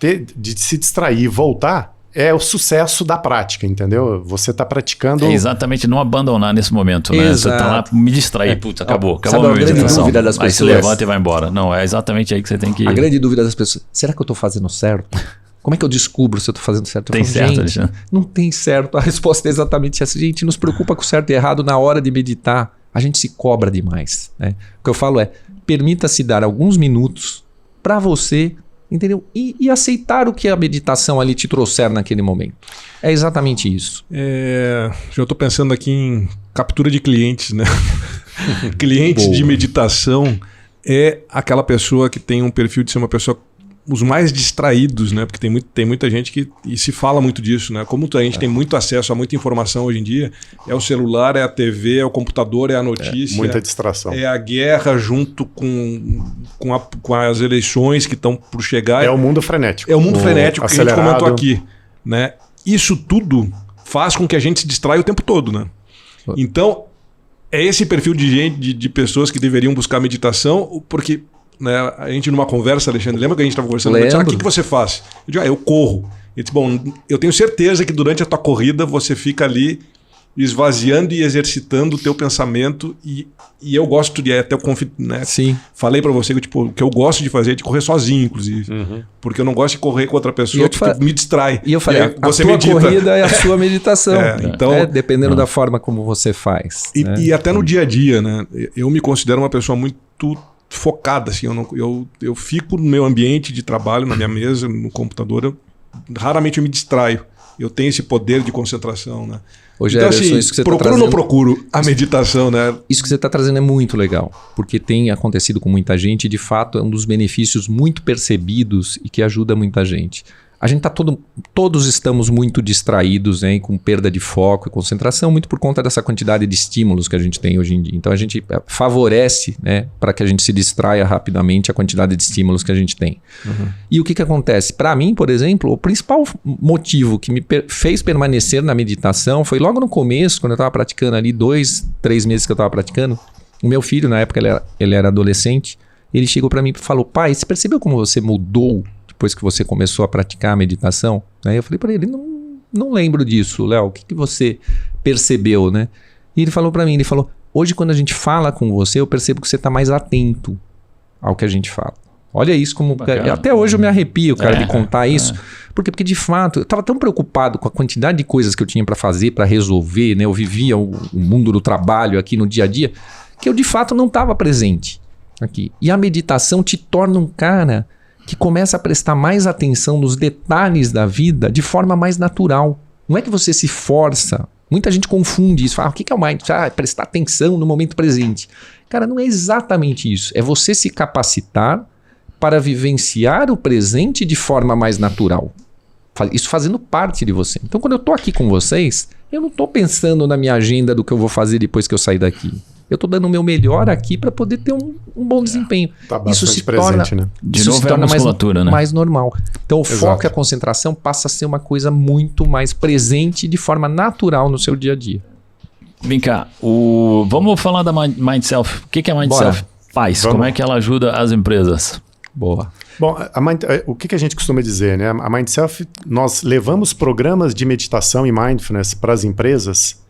Speaker 1: se distrair e voltar é o sucesso da prática, entendeu? Você está praticando...
Speaker 3: É exatamente não abandonar nesse momento, né? Você está lá, me distrair, putz, acabou a minha meditação.
Speaker 2: Dúvida das
Speaker 3: aí
Speaker 2: pessoas?
Speaker 3: você levanta e vai embora. Não, é exatamente aí que você tem que...
Speaker 2: A grande dúvida das pessoas, será que eu estou fazendo certo? Como é que eu descubro se eu estou fazendo certo?
Speaker 3: Tem certo, Alexandre?
Speaker 2: Não tem certo. A resposta é exatamente essa. A gente nos preocupa com o certo e errado na hora de meditar. A gente se cobra demais. Né? O que eu falo é, permita-se dar alguns minutos para você, entendeu? E aceitar o que a meditação ali te trouxer naquele momento. É exatamente isso.
Speaker 5: Já estou pensando aqui em captura de clientes, né? Clientes de meditação é aquela pessoa que tem um perfil de ser uma pessoa os mais distraídos, né? Porque tem muita gente que e se fala muito disso, né? Como a gente tem muito acesso a muita informação hoje em dia, é o celular, é a TV, é o computador, é a notícia.
Speaker 1: Muita distração.
Speaker 5: É a guerra junto com as eleições que estão por chegar.
Speaker 1: É o mundo frenético.
Speaker 5: É o mundo frenético que
Speaker 1: acelerado.
Speaker 5: a gente comentou aqui, né? Isso tudo faz com que a gente se distraia o tempo todo, né? Então, é esse perfil de gente, de pessoas que deveriam buscar meditação, porque... Né, a gente numa conversa, Alexandre, lembra que a gente estava conversando? Eu disse, o que você faz? Eu disse, eu corro. Ele disse, bom, eu tenho certeza que durante a tua corrida você fica ali esvaziando e exercitando o teu pensamento e eu gosto de até né?
Speaker 2: Sim.
Speaker 5: Falei para você que tipo, o que eu gosto de fazer é de correr sozinho, inclusive, porque eu não gosto de correr com outra pessoa que me distrai.
Speaker 2: E eu falei,
Speaker 5: você
Speaker 2: a tua
Speaker 5: medita.
Speaker 2: Corrida é a sua meditação.
Speaker 5: Então,
Speaker 2: dependendo da forma como você faz.
Speaker 5: E até no dia a dia, né? Eu me considero uma pessoa muito focada, assim, eu fico no meu ambiente de trabalho, na minha mesa, no computador, raramente eu me distraio. Eu tenho esse poder de concentração, né?
Speaker 2: Hoje
Speaker 5: então, assim,
Speaker 2: isso que você
Speaker 5: procuro ou não procuro a meditação, né?
Speaker 2: Isso que você está trazendo é muito legal, porque tem acontecido com muita gente e, de fato, é um dos benefícios muito percebidos e que ajuda muita gente. A gente todos estamos muito distraídos, né, com perda de foco e concentração, muito por conta dessa quantidade de estímulos que a gente tem hoje em dia. Então a gente favorece, né, para que a gente se distraia rapidamente a quantidade de estímulos que a gente tem. E o que acontece? Para mim, por exemplo, o principal motivo que me fez permanecer na meditação foi logo no começo, quando eu estava praticando ali 2, 3 meses que eu estava praticando. O meu filho, na época, ele era adolescente, ele chegou para mim e falou, pai, você percebeu como você mudou depois que você começou a praticar a meditação? Aí eu falei para ele, não lembro disso, Léo, o que você percebeu, né? E ele falou para mim, hoje quando a gente fala com você, eu percebo que você está mais atento ao que a gente fala. Olha isso como... Bacana. Até hoje eu me arrepio, cara, de contar isso. Porque de fato, eu estava tão preocupado com a quantidade de coisas que eu tinha para fazer, para resolver, né? Eu vivia o mundo do trabalho aqui no dia a dia, que eu de fato não estava presente aqui. E a meditação te torna um cara que começa a prestar mais atenção nos detalhes da vida de forma mais natural. Não é que você se força. Muita gente confunde isso. Fala, o que é o mindfulness? É prestar atenção no momento presente. Cara, não é exatamente isso. É você se capacitar para vivenciar o presente de forma mais natural. Isso fazendo parte de você. Então, quando eu estou aqui com vocês, eu não estou pensando na minha agenda do que eu vou fazer depois que eu sair daqui. Eu estou dando o meu melhor aqui para poder ter um bom desempenho.
Speaker 1: Tá
Speaker 2: isso se
Speaker 1: presente,
Speaker 2: torna,
Speaker 1: né?
Speaker 2: isso se torna mais normal. Então o
Speaker 1: Exato.
Speaker 2: foco e a concentração passa a ser uma coisa muito mais presente de forma natural no seu dia a dia.
Speaker 3: Vem cá, vamos falar da Mind Self. O que a Mind Self faz?
Speaker 1: Vamos.
Speaker 3: Como é que ela ajuda as empresas?
Speaker 2: Boa.
Speaker 1: Bom, o que a gente costuma dizer, né? A Mind Self, nós levamos programas de meditação e mindfulness para as empresas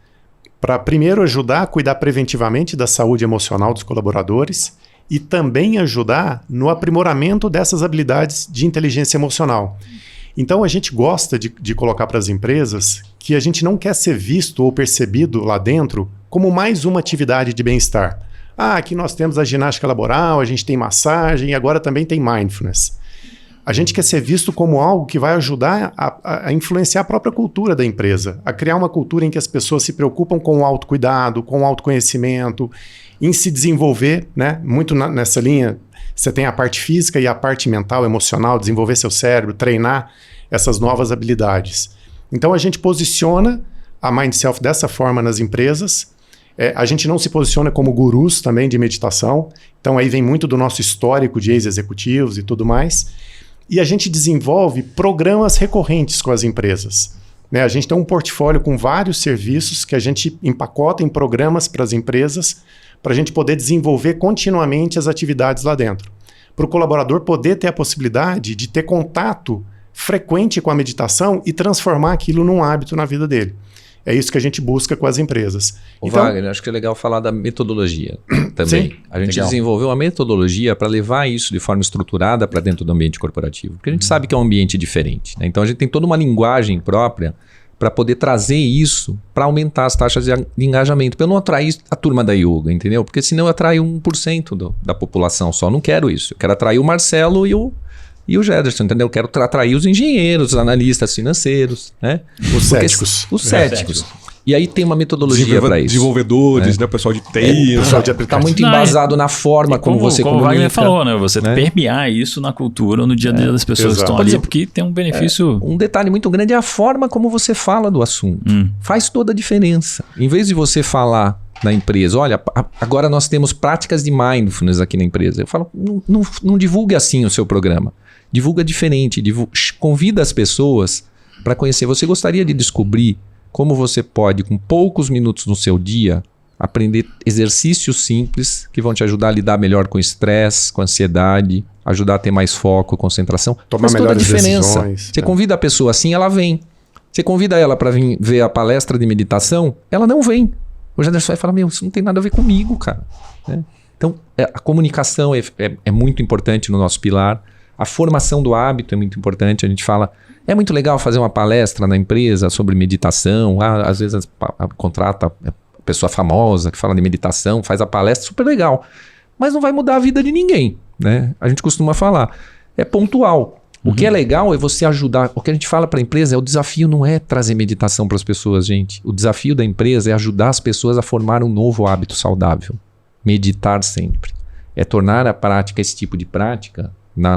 Speaker 1: para primeiro ajudar a cuidar preventivamente da saúde emocional dos colaboradores e também ajudar no aprimoramento dessas habilidades de inteligência emocional. Então a gente gosta de colocar para as empresas que a gente não quer ser visto ou percebido lá dentro como mais uma atividade de bem-estar. Aqui nós temos a ginástica laboral, a gente tem massagem e agora também tem mindfulness. A gente quer ser visto como algo que vai ajudar a influenciar a própria cultura da empresa, a criar uma cultura em que as pessoas se preocupam com o autocuidado, com o autoconhecimento, em se desenvolver, né? Muito nessa linha, você tem a parte física e a parte mental, emocional, desenvolver seu cérebro, treinar essas novas habilidades. Então a gente posiciona a Mind Self dessa forma nas empresas. A gente não se posiciona como gurus também de meditação, então aí vem muito do nosso histórico de ex-executivos e tudo mais. E a gente desenvolve programas recorrentes com as empresas. Né? A gente tem um portfólio com vários serviços que a gente empacota em programas para as empresas para a gente poder desenvolver continuamente as atividades lá dentro. Para o colaborador poder ter a possibilidade de ter contato frequente com a meditação e transformar aquilo num hábito na vida dele. É isso que a gente busca com as empresas.
Speaker 2: Wagner, acho que é legal falar da metodologia também.
Speaker 1: Sim,
Speaker 2: A gente
Speaker 3: legal.
Speaker 2: desenvolveu uma metodologia para levar isso de forma estruturada para dentro do ambiente corporativo. Porque a gente sabe que é um ambiente diferente, né? Então a gente tem toda uma linguagem própria para poder trazer isso para aumentar as taxas de engajamento. Para eu não atrair a turma da yoga, entendeu? Porque senão eu atraio 1% da população só. Não quero isso. Eu quero atrair o Marcelo e o Gederson, entendeu? Eu quero atrair os engenheiros, os analistas financeiros, né?
Speaker 1: Os céticos.
Speaker 2: Os céticos. E aí tem uma metodologia para isso.
Speaker 5: Desenvolvedores, né? O pessoal de TI.
Speaker 1: pessoal de
Speaker 2: Está
Speaker 1: aplicativo.
Speaker 2: muito
Speaker 3: Não,
Speaker 2: embasado na forma como você
Speaker 3: como o
Speaker 2: comunica.
Speaker 3: Wagner falou, né? Você
Speaker 2: né?
Speaker 3: permear isso na cultura, no dia a dia das pessoas que
Speaker 1: exato.
Speaker 3: estão
Speaker 2: Por
Speaker 3: ali,
Speaker 2: exemplo,
Speaker 3: porque tem um benefício...
Speaker 2: Um detalhe muito grande é a forma como você fala do assunto. Faz toda a diferença. Em vez de você falar na empresa, olha, agora nós temos práticas de mindfulness aqui na empresa. Eu falo, não divulgue assim o seu programa. Divulga diferente. Convida as pessoas para conhecer. Você gostaria de descobrir como você pode, com poucos minutos no seu dia, aprender exercícios simples que vão te ajudar a lidar melhor com estresse, com ansiedade, ajudar a ter mais foco, concentração.
Speaker 1: Tomar
Speaker 2: Faz toda a
Speaker 1: melhores
Speaker 2: diferença.
Speaker 1: decisões,
Speaker 2: Você convida a pessoa assim, ela vem. Você convida ela para vir ver a palestra de meditação, ela não vem. O Gederson vai falar, isso não tem nada a ver comigo, cara. Né? Então, a comunicação é muito importante no nosso pilar. A formação do hábito é muito importante. A gente fala, é muito legal fazer uma palestra na empresa sobre meditação. Às vezes contrata a pessoa famosa que fala de meditação, faz a palestra, super legal. Mas não vai mudar a vida de ninguém, né? A gente costuma falar. É pontual. O que é legal é você ajudar. O que a gente fala para a empresa é o desafio não é trazer meditação para as pessoas, gente. O desafio da empresa é ajudar as pessoas a formar um novo hábito saudável. Meditar sempre. É tornar a prática, esse tipo de prática,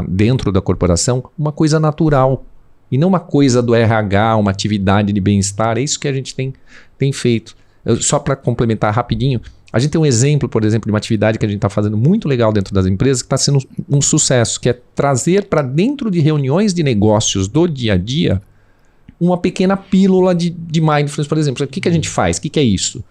Speaker 2: dentro da corporação, uma coisa natural. E não uma coisa do RH, uma atividade de bem-estar. É isso que a gente tem feito. Só para complementar rapidinho, a gente tem um exemplo, por exemplo, de uma atividade que a gente está fazendo muito legal dentro das empresas, que está sendo um sucesso, que é trazer para dentro de reuniões de negócios do dia a dia uma pequena pílula de mindfulness, por exemplo. O que a gente faz? O que é isso?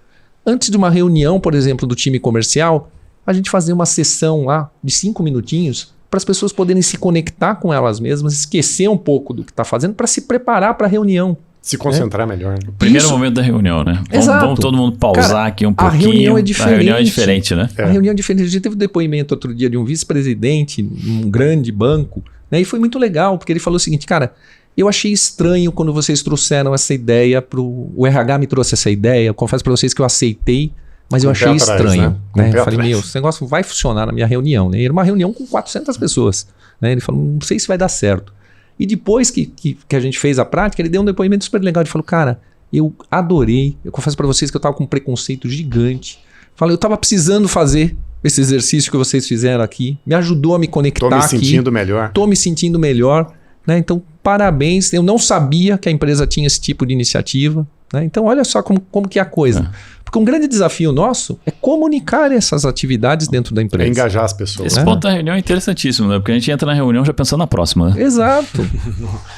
Speaker 2: Antes de uma reunião, por exemplo, do time comercial, a gente fazer uma sessão lá de 5 minutinhos para as pessoas poderem se conectar com elas mesmas, esquecer um pouco do que está fazendo para se preparar para a reunião.
Speaker 1: Se concentrar melhor. Né?
Speaker 3: Primeiro momento da reunião, né?
Speaker 2: Exato.
Speaker 3: Vamos todo mundo pausar
Speaker 2: Cara,
Speaker 3: aqui um pouquinho.
Speaker 2: A reunião é diferente.
Speaker 3: A reunião é diferente, né?
Speaker 2: A reunião é diferente. A gente teve um depoimento outro dia de um vice-presidente num grande banco, né? E foi muito legal, porque ele falou o seguinte, cara, eu achei estranho quando vocês trouxeram essa ideia o RH me trouxe essa ideia, eu confesso para vocês que eu aceitei, mas eu achei estranho. Né? Eu falei, esse negócio vai funcionar na minha reunião. Né? Era uma reunião com 400 pessoas. Né? Ele falou, não sei se vai dar certo. E depois que a gente fez a prática, ele deu um depoimento super legal. Ele falou, cara, eu adorei. Eu confesso para vocês que eu estava com um preconceito gigante. Falei, eu estava precisando fazer esse exercício que vocês fizeram aqui. Me ajudou a me conectar aqui.
Speaker 1: Tô me sentindo melhor.
Speaker 2: Tô me sentindo melhor. Né? Então, parabéns. Eu não sabia que a empresa tinha esse tipo de iniciativa. Né? Então, olha só como que é a coisa. Porque um grande desafio nosso é comunicar essas atividades dentro da empresa.
Speaker 1: É engajar as pessoas.
Speaker 3: Esse ponto da reunião é interessantíssimo, né? Porque a gente entra na reunião já pensando na próxima, né?
Speaker 2: Exato.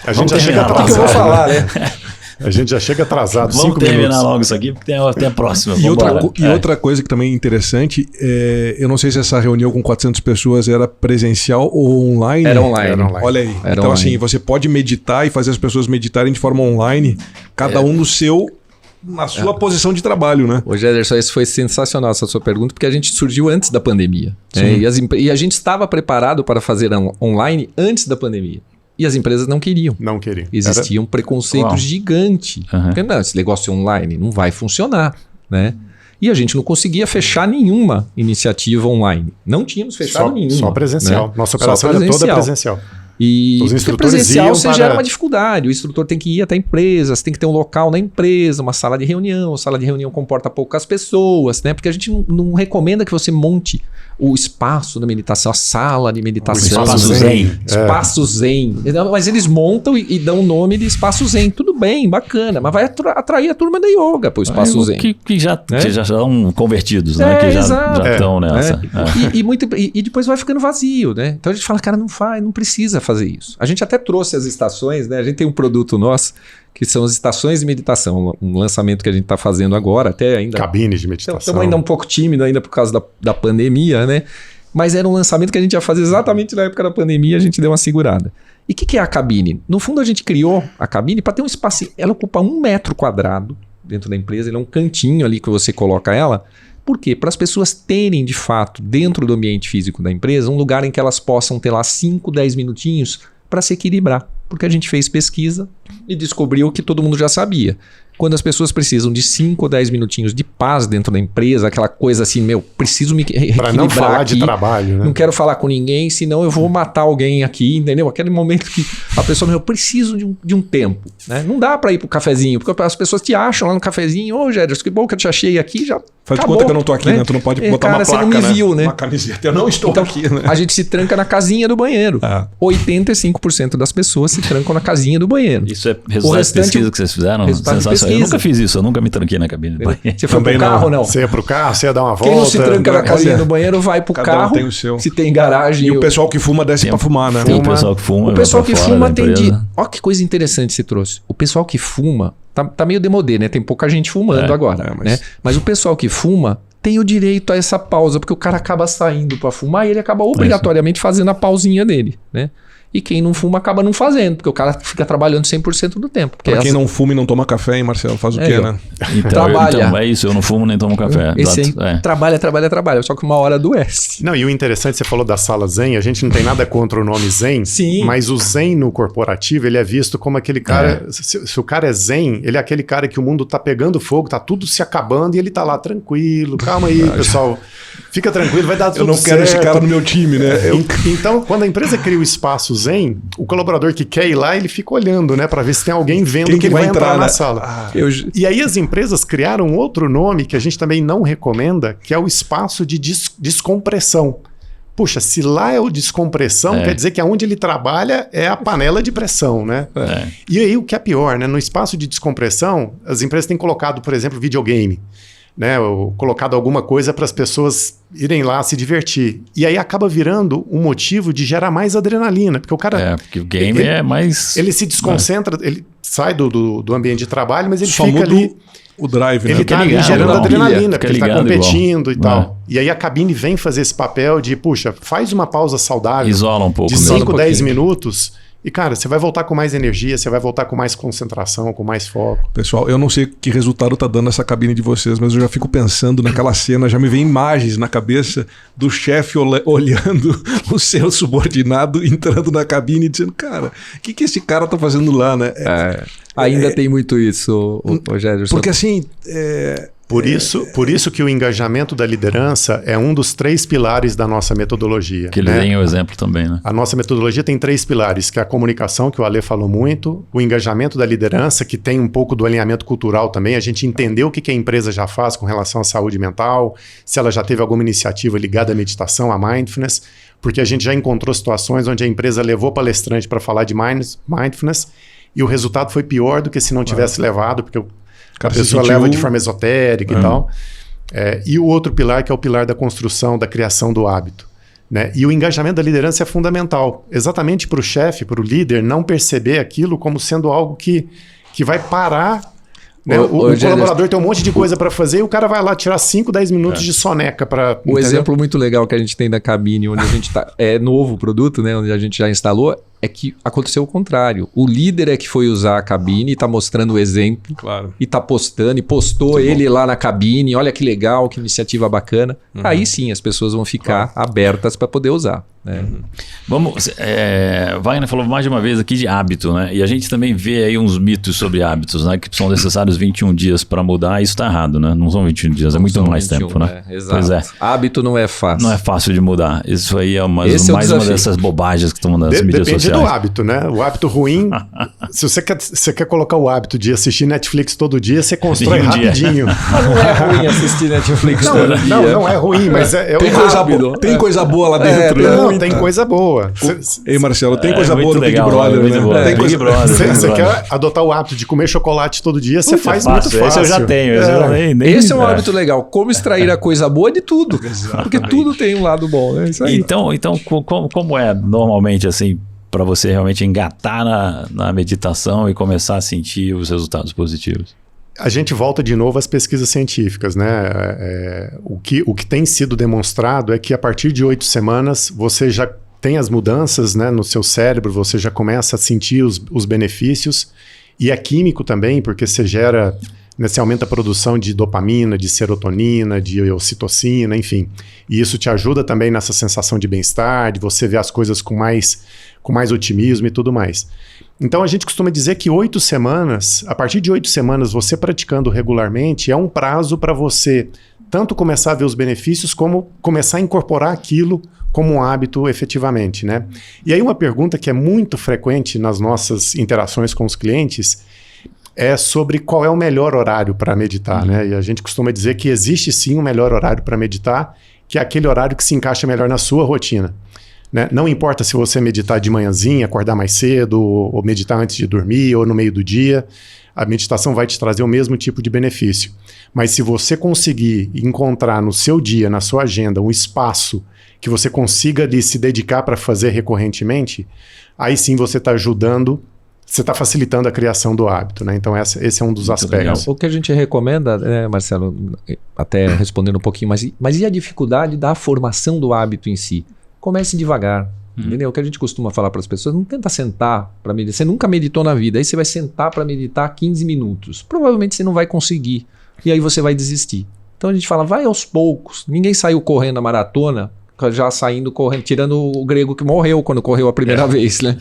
Speaker 1: A gente já chega
Speaker 2: O que eu vou
Speaker 1: atrasado.
Speaker 2: falar, né?
Speaker 1: A gente já chega atrasado.
Speaker 3: Vamos
Speaker 1: 5
Speaker 3: terminar
Speaker 1: minutos.
Speaker 3: logo isso aqui, porque tem a próxima.
Speaker 5: E
Speaker 3: Vambora.
Speaker 5: outra coisa que também é interessante, eu não sei se essa reunião com 400 pessoas era presencial ou online.
Speaker 2: Era online.
Speaker 1: Era online.
Speaker 5: Olha aí.
Speaker 2: Era
Speaker 5: então,
Speaker 2: online.
Speaker 5: assim, você pode meditar e fazer as pessoas meditarem de forma online, cada um na sua posição de trabalho, né?
Speaker 2: Ô Gederson, isso foi sensacional essa sua pergunta, porque a gente surgiu antes da pandemia. Né? E a gente estava preparado para fazer online antes da pandemia. E as empresas não queriam.
Speaker 1: Não queria.
Speaker 2: Existia um preconceito
Speaker 3: Uau.
Speaker 2: gigante. Porque, não, esse negócio online não vai funcionar. Né? E a gente não conseguia fechar nenhuma iniciativa online. Não tínhamos fechado nenhuma.
Speaker 1: Só presencial.
Speaker 2: Né?
Speaker 1: Nossa
Speaker 2: Só
Speaker 1: operação era toda presencial.
Speaker 2: E
Speaker 1: Os
Speaker 2: porque
Speaker 1: instrutores
Speaker 2: presencial
Speaker 1: iam
Speaker 2: você
Speaker 1: para-
Speaker 2: gera uma dificuldade. O instrutor tem que ir até a empresa, você tem que ter um local na empresa, uma sala de reunião. A sala de reunião comporta poucas pessoas, né? Porque a gente não recomenda que você monte o espaço da meditação, a sala de meditação.
Speaker 3: espaço zen.
Speaker 2: Espaço zen. Mas eles montam e dão o nome de espaço zen. Tudo bem, bacana, mas vai atrair a turma da yoga pro espaço zen.
Speaker 3: Que já são convertidos, né?
Speaker 2: É,
Speaker 3: Que já
Speaker 2: exato.
Speaker 3: estão nessa.
Speaker 2: E depois vai ficando vazio, né? Então a gente fala, cara, não precisa fazer isso. A gente até trouxe as estações, né? A gente tem um produto nosso que são as estações de meditação, um lançamento que a gente está fazendo agora, até ainda.
Speaker 1: Cabine de meditação.
Speaker 2: Estamos ainda um pouco tímido ainda por causa da pandemia, né? Mas era um lançamento que a gente ia fazer exatamente na época da pandemia, a gente deu uma segurada. E o que é a cabine? No fundo a gente criou a cabine para ter um espaço, ela ocupa 1 metro quadrado, dentro da empresa, ele é um cantinho ali que você coloca ela. Por quê? Para as pessoas terem, de fato, dentro do ambiente físico da empresa, um lugar em que elas possam ter lá 5, 10 minutinhos para se equilibrar. Porque a gente fez pesquisa e descobriu que todo mundo já sabia. Quando as pessoas precisam de 5 ou 10 minutinhos de paz dentro da empresa, aquela coisa assim, preciso me reequilibrar
Speaker 1: para não falar
Speaker 2: aqui,
Speaker 1: de trabalho, né?
Speaker 2: Não quero falar com ninguém, senão eu vou matar alguém aqui, entendeu? Aquele momento que a pessoa, eu preciso de um tempo, né? Não dá para ir pro cafezinho, porque as pessoas te acham lá no cafezinho, ô Géderson, que bom que eu te achei aqui, já
Speaker 5: Faz de
Speaker 2: acabou,
Speaker 5: conta que eu não tô aqui, né? Tu não pode botar
Speaker 2: cara,
Speaker 5: uma placa,
Speaker 2: você não me viu, né?
Speaker 5: Uma camiseta. Eu não estou
Speaker 2: Então,
Speaker 5: aqui, né?
Speaker 2: a gente se tranca na casinha do banheiro. 85% das pessoas se trancam na casinha do banheiro.
Speaker 3: Isso é resultado de pesquisa que vocês fizeram?
Speaker 2: Resultado de
Speaker 3: Sensacional. Eu
Speaker 2: pesquisa.
Speaker 3: nunca fiz isso, eu nunca me tranquei na cabine do banheiro.
Speaker 2: Você foi pro carro ou não?
Speaker 1: Você ia pro carro, você ia dar uma volta.
Speaker 2: Quem não se tranca na casinha
Speaker 5: olha,
Speaker 2: do banheiro vai pro
Speaker 5: cada um
Speaker 2: carro.
Speaker 5: tem o seu.
Speaker 2: Se tem garagem.
Speaker 5: E o pessoal que fuma desce pra fumar, né?
Speaker 3: Tem o pessoal que fuma.
Speaker 2: O pessoal
Speaker 3: vai
Speaker 2: que
Speaker 3: pra fora
Speaker 2: fuma
Speaker 3: da
Speaker 2: tem de.
Speaker 3: empresa.
Speaker 2: Olha que coisa interessante você trouxe. O pessoal que fuma tá meio demodê, né? Tem pouca gente fumando agora. Mas o pessoal que fuma tem o direito a essa pausa, porque o cara acaba saindo para fumar e ele acaba obrigatoriamente fazendo a pausinha dele, né? E quem não fuma acaba não fazendo, porque o cara fica trabalhando 100% do tempo.
Speaker 5: Pra quem não fuma e não toma café, hein, Marcelo? Faz o quê, né?
Speaker 3: Então,
Speaker 2: Trabalha.
Speaker 3: é isso, eu não fumo nem tomo café.
Speaker 2: Esse aí
Speaker 3: Exato,
Speaker 2: trabalha, só que uma hora adoece.
Speaker 1: Não, e o interessante, você falou da sala Zen, a gente não tem nada contra o nome Zen,
Speaker 2: Sim.
Speaker 1: mas o Zen no corporativo, ele é visto como aquele cara, se o cara é Zen, ele é aquele cara que o mundo tá pegando fogo, tá tudo se acabando e ele tá lá tranquilo, calma aí, pessoal, fica tranquilo, vai dar tudo
Speaker 5: Eu não quero esse
Speaker 1: certo.
Speaker 5: cara no meu time, né?
Speaker 1: Então, quando a empresa cria o espaço Zen, o colaborador que quer ir lá, ele fica olhando, né, para ver se tem alguém vendo
Speaker 5: Quem
Speaker 1: que ele vai entrar na
Speaker 5: né?
Speaker 1: sala. E aí as empresas criaram outro nome que a gente também não recomenda, que é o espaço de descompressão. Puxa, se lá é o descompressão, quer dizer que aonde ele trabalha é a panela de pressão, né? E aí o que é pior, né? No espaço de descompressão, as empresas têm colocado, por exemplo, videogame, né? Ou colocado alguma coisa para as pessoas irem lá se divertir. E aí acaba virando um motivo de gerar mais adrenalina, porque o cara...
Speaker 3: porque o game é mais...
Speaker 1: Ele se desconcentra, ele sai do ambiente de trabalho, mas ele
Speaker 5: Só
Speaker 1: fica
Speaker 5: muda
Speaker 1: ali...
Speaker 5: o drive, né?
Speaker 1: Ele tá ali
Speaker 3: ligado,
Speaker 1: gerando
Speaker 3: igual.
Speaker 1: adrenalina, porque ele tá
Speaker 3: ligado
Speaker 1: competindo
Speaker 3: igual.
Speaker 1: e tal. E aí a cabine vem fazer esse papel de, puxa, faz uma pausa saudável.
Speaker 3: Isola um pouco
Speaker 1: de
Speaker 3: mesmo.
Speaker 1: 5, 10 minutos. E, cara, você vai voltar com mais energia, você vai voltar com mais concentração, com mais foco.
Speaker 5: Pessoal, eu não sei que resultado tá dando essa cabine de vocês, mas eu já fico pensando naquela cena, já me vem imagens na cabeça do chefe olhando o seu subordinado entrando na cabine e dizendo, cara, o que esse cara tá fazendo lá, né?
Speaker 2: Ainda tem muito isso, Rogério.
Speaker 5: Porque assim...
Speaker 1: Por isso que o engajamento da liderança é um dos 3 pilares da nossa metodologia.
Speaker 3: Que ele
Speaker 1: né?
Speaker 3: tem o exemplo também, né?
Speaker 1: A nossa metodologia tem 3 pilares, que é a comunicação, que o Ale falou muito, o engajamento da liderança, que tem um pouco do alinhamento cultural também, a gente entender o que a empresa já faz com relação à saúde mental, se ela já teve alguma iniciativa ligada à meditação, à mindfulness, porque a gente já encontrou situações onde a empresa levou palestrante para falar de mindfulness e o resultado foi pior do que se não tivesse levado, porque a pessoa leva de forma esotérica e tal. E o outro pilar, que é o pilar da construção, da criação do hábito. Né? E o engajamento da liderança é fundamental. Exatamente para o chefe, para o líder, não perceber aquilo como sendo algo que vai parar. Né? O colaborador tem um monte de coisa para fazer e o cara vai lá tirar 5, 10 minutos de soneca para...
Speaker 2: O exemplo muito legal que a gente tem da cabine, onde a gente está... É novo o produto, né? Onde a gente já instalou... É que aconteceu o contrário. O líder é que foi usar a cabine e está mostrando o exemplo.
Speaker 5: Claro.
Speaker 2: E está postando, e postou ele lá na cabine. Olha que legal, que iniciativa bacana. Aí sim as pessoas vão ficar abertas para poder usar. Né?
Speaker 3: Vamos, Wagner falou mais de uma vez aqui de hábito, né? E a gente também vê aí uns mitos sobre hábitos, né? Que são necessários 21 dias para mudar. Isso está errado, né? Não são 21 dias, é muito mais 21, tempo, né?
Speaker 2: Exato.
Speaker 3: Pois é.
Speaker 2: Hábito não é fácil.
Speaker 3: Não é fácil de mudar. Isso aí é mais uma dessas bobagens que estão nas mídias
Speaker 1: Depende
Speaker 3: sociais.
Speaker 1: do hábito, né? O hábito ruim, se você quer colocar o hábito de assistir Netflix todo dia, você constrói rapidinho.
Speaker 2: Mas não é ruim assistir Netflix todo dia.
Speaker 1: Não é ruim, mas é
Speaker 5: tem, tem coisa boa lá dentro.
Speaker 1: Tem coisa boa.
Speaker 5: Ei, Marcelo, tem coisa boa
Speaker 3: muito
Speaker 5: no Big
Speaker 3: legal,
Speaker 5: Brother,
Speaker 3: muito
Speaker 5: né?
Speaker 3: boa.
Speaker 5: Tem
Speaker 3: Big
Speaker 5: coisa...
Speaker 3: Brother.
Speaker 1: Você quer adotar o hábito de comer chocolate todo dia, você faz
Speaker 3: fácil.
Speaker 1: muito fácil.
Speaker 3: Esse eu já tenho.
Speaker 2: Esse é um hábito legal. Como extrair a coisa boa de tudo. Porque tudo tem um lado bom, né? Isso aí.
Speaker 3: Então como é normalmente assim para você realmente engatar na meditação e começar a sentir os resultados positivos?
Speaker 1: A gente volta de novo às pesquisas científicas, né? O que tem sido demonstrado é que a partir de 8 semanas você já tem as mudanças, né, no seu cérebro, você já começa a sentir os benefícios, e é químico também, porque você gera né? Você aumenta a produção de dopamina, de serotonina, de ocitocina, enfim. E isso te ajuda também nessa sensação de bem-estar, de você ver as coisas com mais otimismo e tudo mais. Então a gente costuma dizer que 8 semanas, a partir de 8 semanas, você praticando regularmente, é um prazo para você tanto começar a ver os benefícios, como começar a incorporar aquilo como um hábito efetivamente, né? E aí uma pergunta que é muito frequente nas nossas interações com os clientes é sobre qual é o melhor horário para meditar, né? E a gente costuma dizer que existe sim um melhor horário para meditar, que é aquele horário que se encaixa melhor na sua rotina, né? Não importa se você meditar de manhãzinha, acordar mais cedo, ou meditar antes de dormir, ou no meio do dia, a meditação vai te trazer o mesmo tipo de benefício. Mas se você conseguir encontrar no seu dia, na sua agenda, um espaço que você consiga ali se dedicar para fazer recorrentemente, aí sim você está ajudando, você está facilitando a criação do hábito, né? Então esse é um dos aspectos.
Speaker 2: O que a gente recomenda, Marcelo, até respondendo um pouquinho, mas e a dificuldade da formação do hábito em si? Comece devagar. Entendeu? O que a gente costuma falar para as pessoas, não tenta sentar para meditar. Você nunca meditou na vida, aí você vai sentar para meditar 15 minutos. Provavelmente você não vai conseguir. E aí você vai desistir. Então a gente fala, vai aos poucos. Ninguém saiu correndo a maratona, já saindo correndo, tirando o grego que morreu quando correu a primeira vez, né?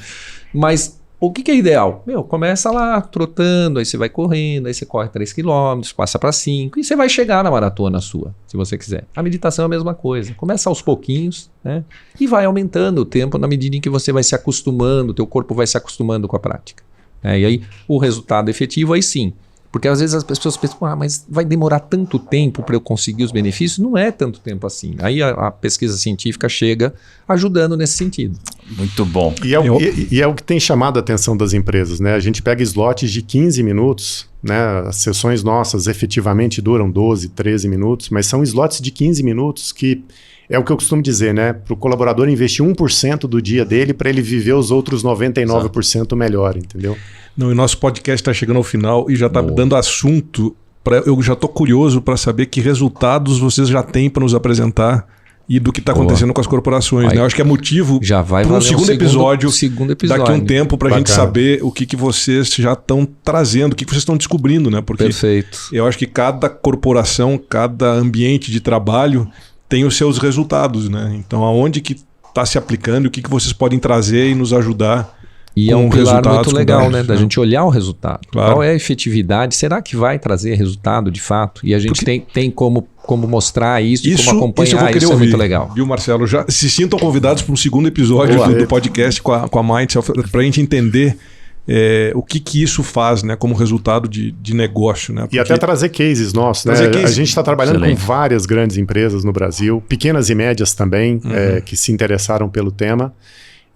Speaker 2: Mas o que é ideal? Começa lá trotando, aí você vai correndo, aí você corre 3 km, passa para 5 e você vai chegar na maratona sua, se você quiser. A meditação é a mesma coisa. Começa aos pouquinhos, né? E vai aumentando o tempo na medida em que você vai se acostumando, o teu corpo vai se acostumando com a prática. E aí o resultado efetivo, aí sim. Porque às vezes as pessoas pensam, mas vai demorar tanto tempo para eu conseguir os benefícios? Não é tanto tempo assim. Aí a pesquisa científica chega ajudando nesse sentido.
Speaker 3: Muito bom.
Speaker 1: E é o que tem chamado a atenção das empresas, né? A gente pega slots de 15 minutos, né? As sessões nossas efetivamente duram 12, 13 minutos, mas são slots de 15 minutos que é o que eu costumo dizer, né? Para o colaborador investir 1% do dia dele para ele viver os outros 99% melhor, entendeu?
Speaker 5: Não, e o nosso podcast está chegando ao final e já está dando assunto. Eu já estou curioso para saber que resultados vocês já têm para nos apresentar e do que está acontecendo com as corporações. Né? Eu acho que é motivo para um segundo episódio daqui a um tempo para a gente saber o que vocês já estão trazendo, o que vocês estão descobrindo. Né? Porque
Speaker 2: Perfeito.
Speaker 5: Eu acho que cada corporação, cada ambiente de trabalho tem os seus resultados. Né? Então, aonde que está se aplicando e o que vocês podem trazer e nos ajudar.
Speaker 2: E é um pilar muito legal, né? Da gente olhar o resultado.
Speaker 5: Claro.
Speaker 2: Qual é a efetividade? Será que vai trazer resultado de fato? E a gente tem como mostrar isso e como acompanhar isso. É muito legal.
Speaker 5: Viu, Marcelo? Já se sintam convidados para um segundo episódio do podcast com a Mindself, para a gente entender o que isso faz, né, como resultado de negócio. Né?
Speaker 1: Porque... E até trazer cases nossos. Né? A gente está trabalhando com várias grandes empresas no Brasil, pequenas e médias também, que se interessaram pelo tema.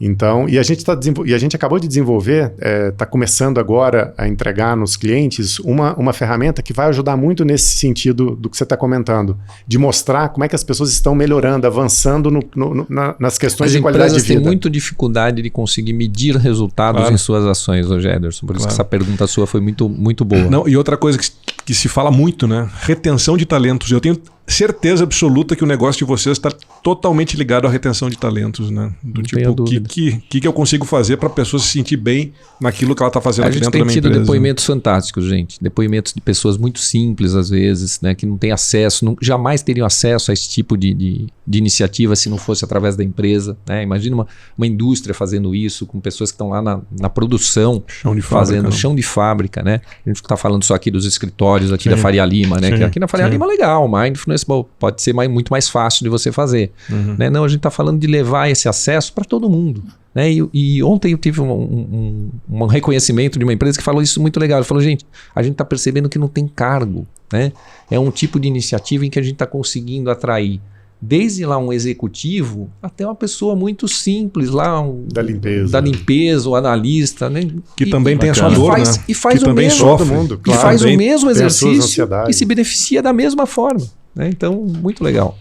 Speaker 1: Então, e a gente acabou de desenvolver, está começando agora a entregar nos clientes uma ferramenta que vai ajudar muito nesse sentido do que você está comentando, de mostrar como é que as pessoas estão melhorando, avançando nas questões de qualidade de vida.
Speaker 2: As empresas têm muita dificuldade de conseguir medir resultados em suas ações, Ederson. Por isso que essa pergunta sua foi muito, muito boa.
Speaker 5: Não, e outra coisa que se fala muito, né? Retenção de talentos. Eu tenho certeza absoluta que o negócio de vocês está totalmente ligado à retenção de talentos, né? Do tipo, o que eu consigo fazer para a pessoa se sentir bem naquilo que ela está fazendo aqui dentro da minha empresa. A gente tem tido
Speaker 2: depoimentos fantásticos, gente. Depoimentos de pessoas muito simples, às vezes, né? Que não têm acesso, jamais teriam acesso a esse tipo de iniciativa se não fosse através da empresa. Né? Imagina uma indústria fazendo isso, com pessoas que estão lá na produção, fazendo chão de fábrica, né? A gente está falando só aqui dos escritórios aqui da Faria Lima, né? Que aqui na Faria Lima é legal, Mindfulness pode ser muito mais fácil de você fazer. Né? Não, a gente está falando de levar esse acesso para todo mundo. Né? E ontem eu tive um reconhecimento de uma empresa que falou isso muito legal. Ele falou, gente, a gente está percebendo que não tem cargo. Né? É um tipo de iniciativa em que a gente está conseguindo atrair desde lá um executivo até uma pessoa muito simples lá, da limpeza, o analista, né?
Speaker 5: Que também tem a sua dor, né?
Speaker 2: E faz o mesmo, todo mundo, e faz o mesmo exercício e se beneficia da mesma forma. Né? Então, muito legal.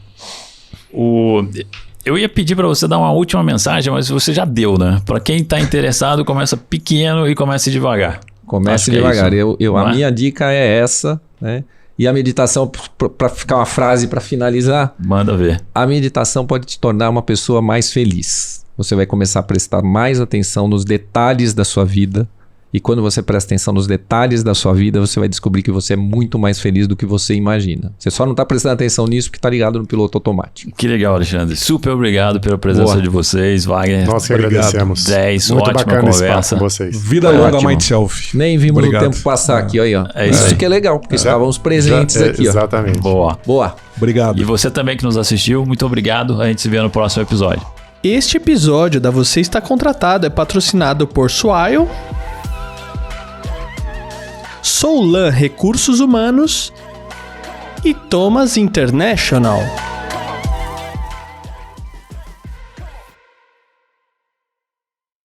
Speaker 3: Eu ia pedir para você dar uma última mensagem, mas você já deu, né? Para quem está interessado, começa pequeno e comece devagar.
Speaker 2: Comece devagar. A minha dica é essa, né? E a meditação, para ficar uma frase para finalizar,
Speaker 3: manda ver.
Speaker 2: A meditação pode te tornar uma pessoa mais feliz. Você vai começar a prestar mais atenção nos detalhes da sua vida E quando você presta atenção nos detalhes da sua vida, você vai descobrir que você é muito mais feliz do que você imagina. Você só não está prestando atenção nisso porque está ligado no piloto automático.
Speaker 3: Que legal, Alexandre. Super obrigado pela presença de vocês, Wagner.
Speaker 1: Nós que agradecemos.
Speaker 3: 10,
Speaker 1: muito
Speaker 3: ótima
Speaker 1: bacana esse papo
Speaker 3: conversa.
Speaker 1: com vocês.
Speaker 5: Vida longa, Mind Self.
Speaker 2: Nem vimos
Speaker 5: Obrigado.
Speaker 2: no tempo passar aqui, ó.
Speaker 3: É isso aí.
Speaker 2: Que é legal, porque estávamos presentes aqui, ó.
Speaker 1: Exatamente.
Speaker 3: Boa.
Speaker 2: Boa.
Speaker 5: Obrigado.
Speaker 3: E você também que nos assistiu, muito obrigado. A gente se vê no próximo episódio.
Speaker 4: Este episódio da Você Está Contratado é patrocinado por Swile, Soulan Recursos Humanos e Thomas International.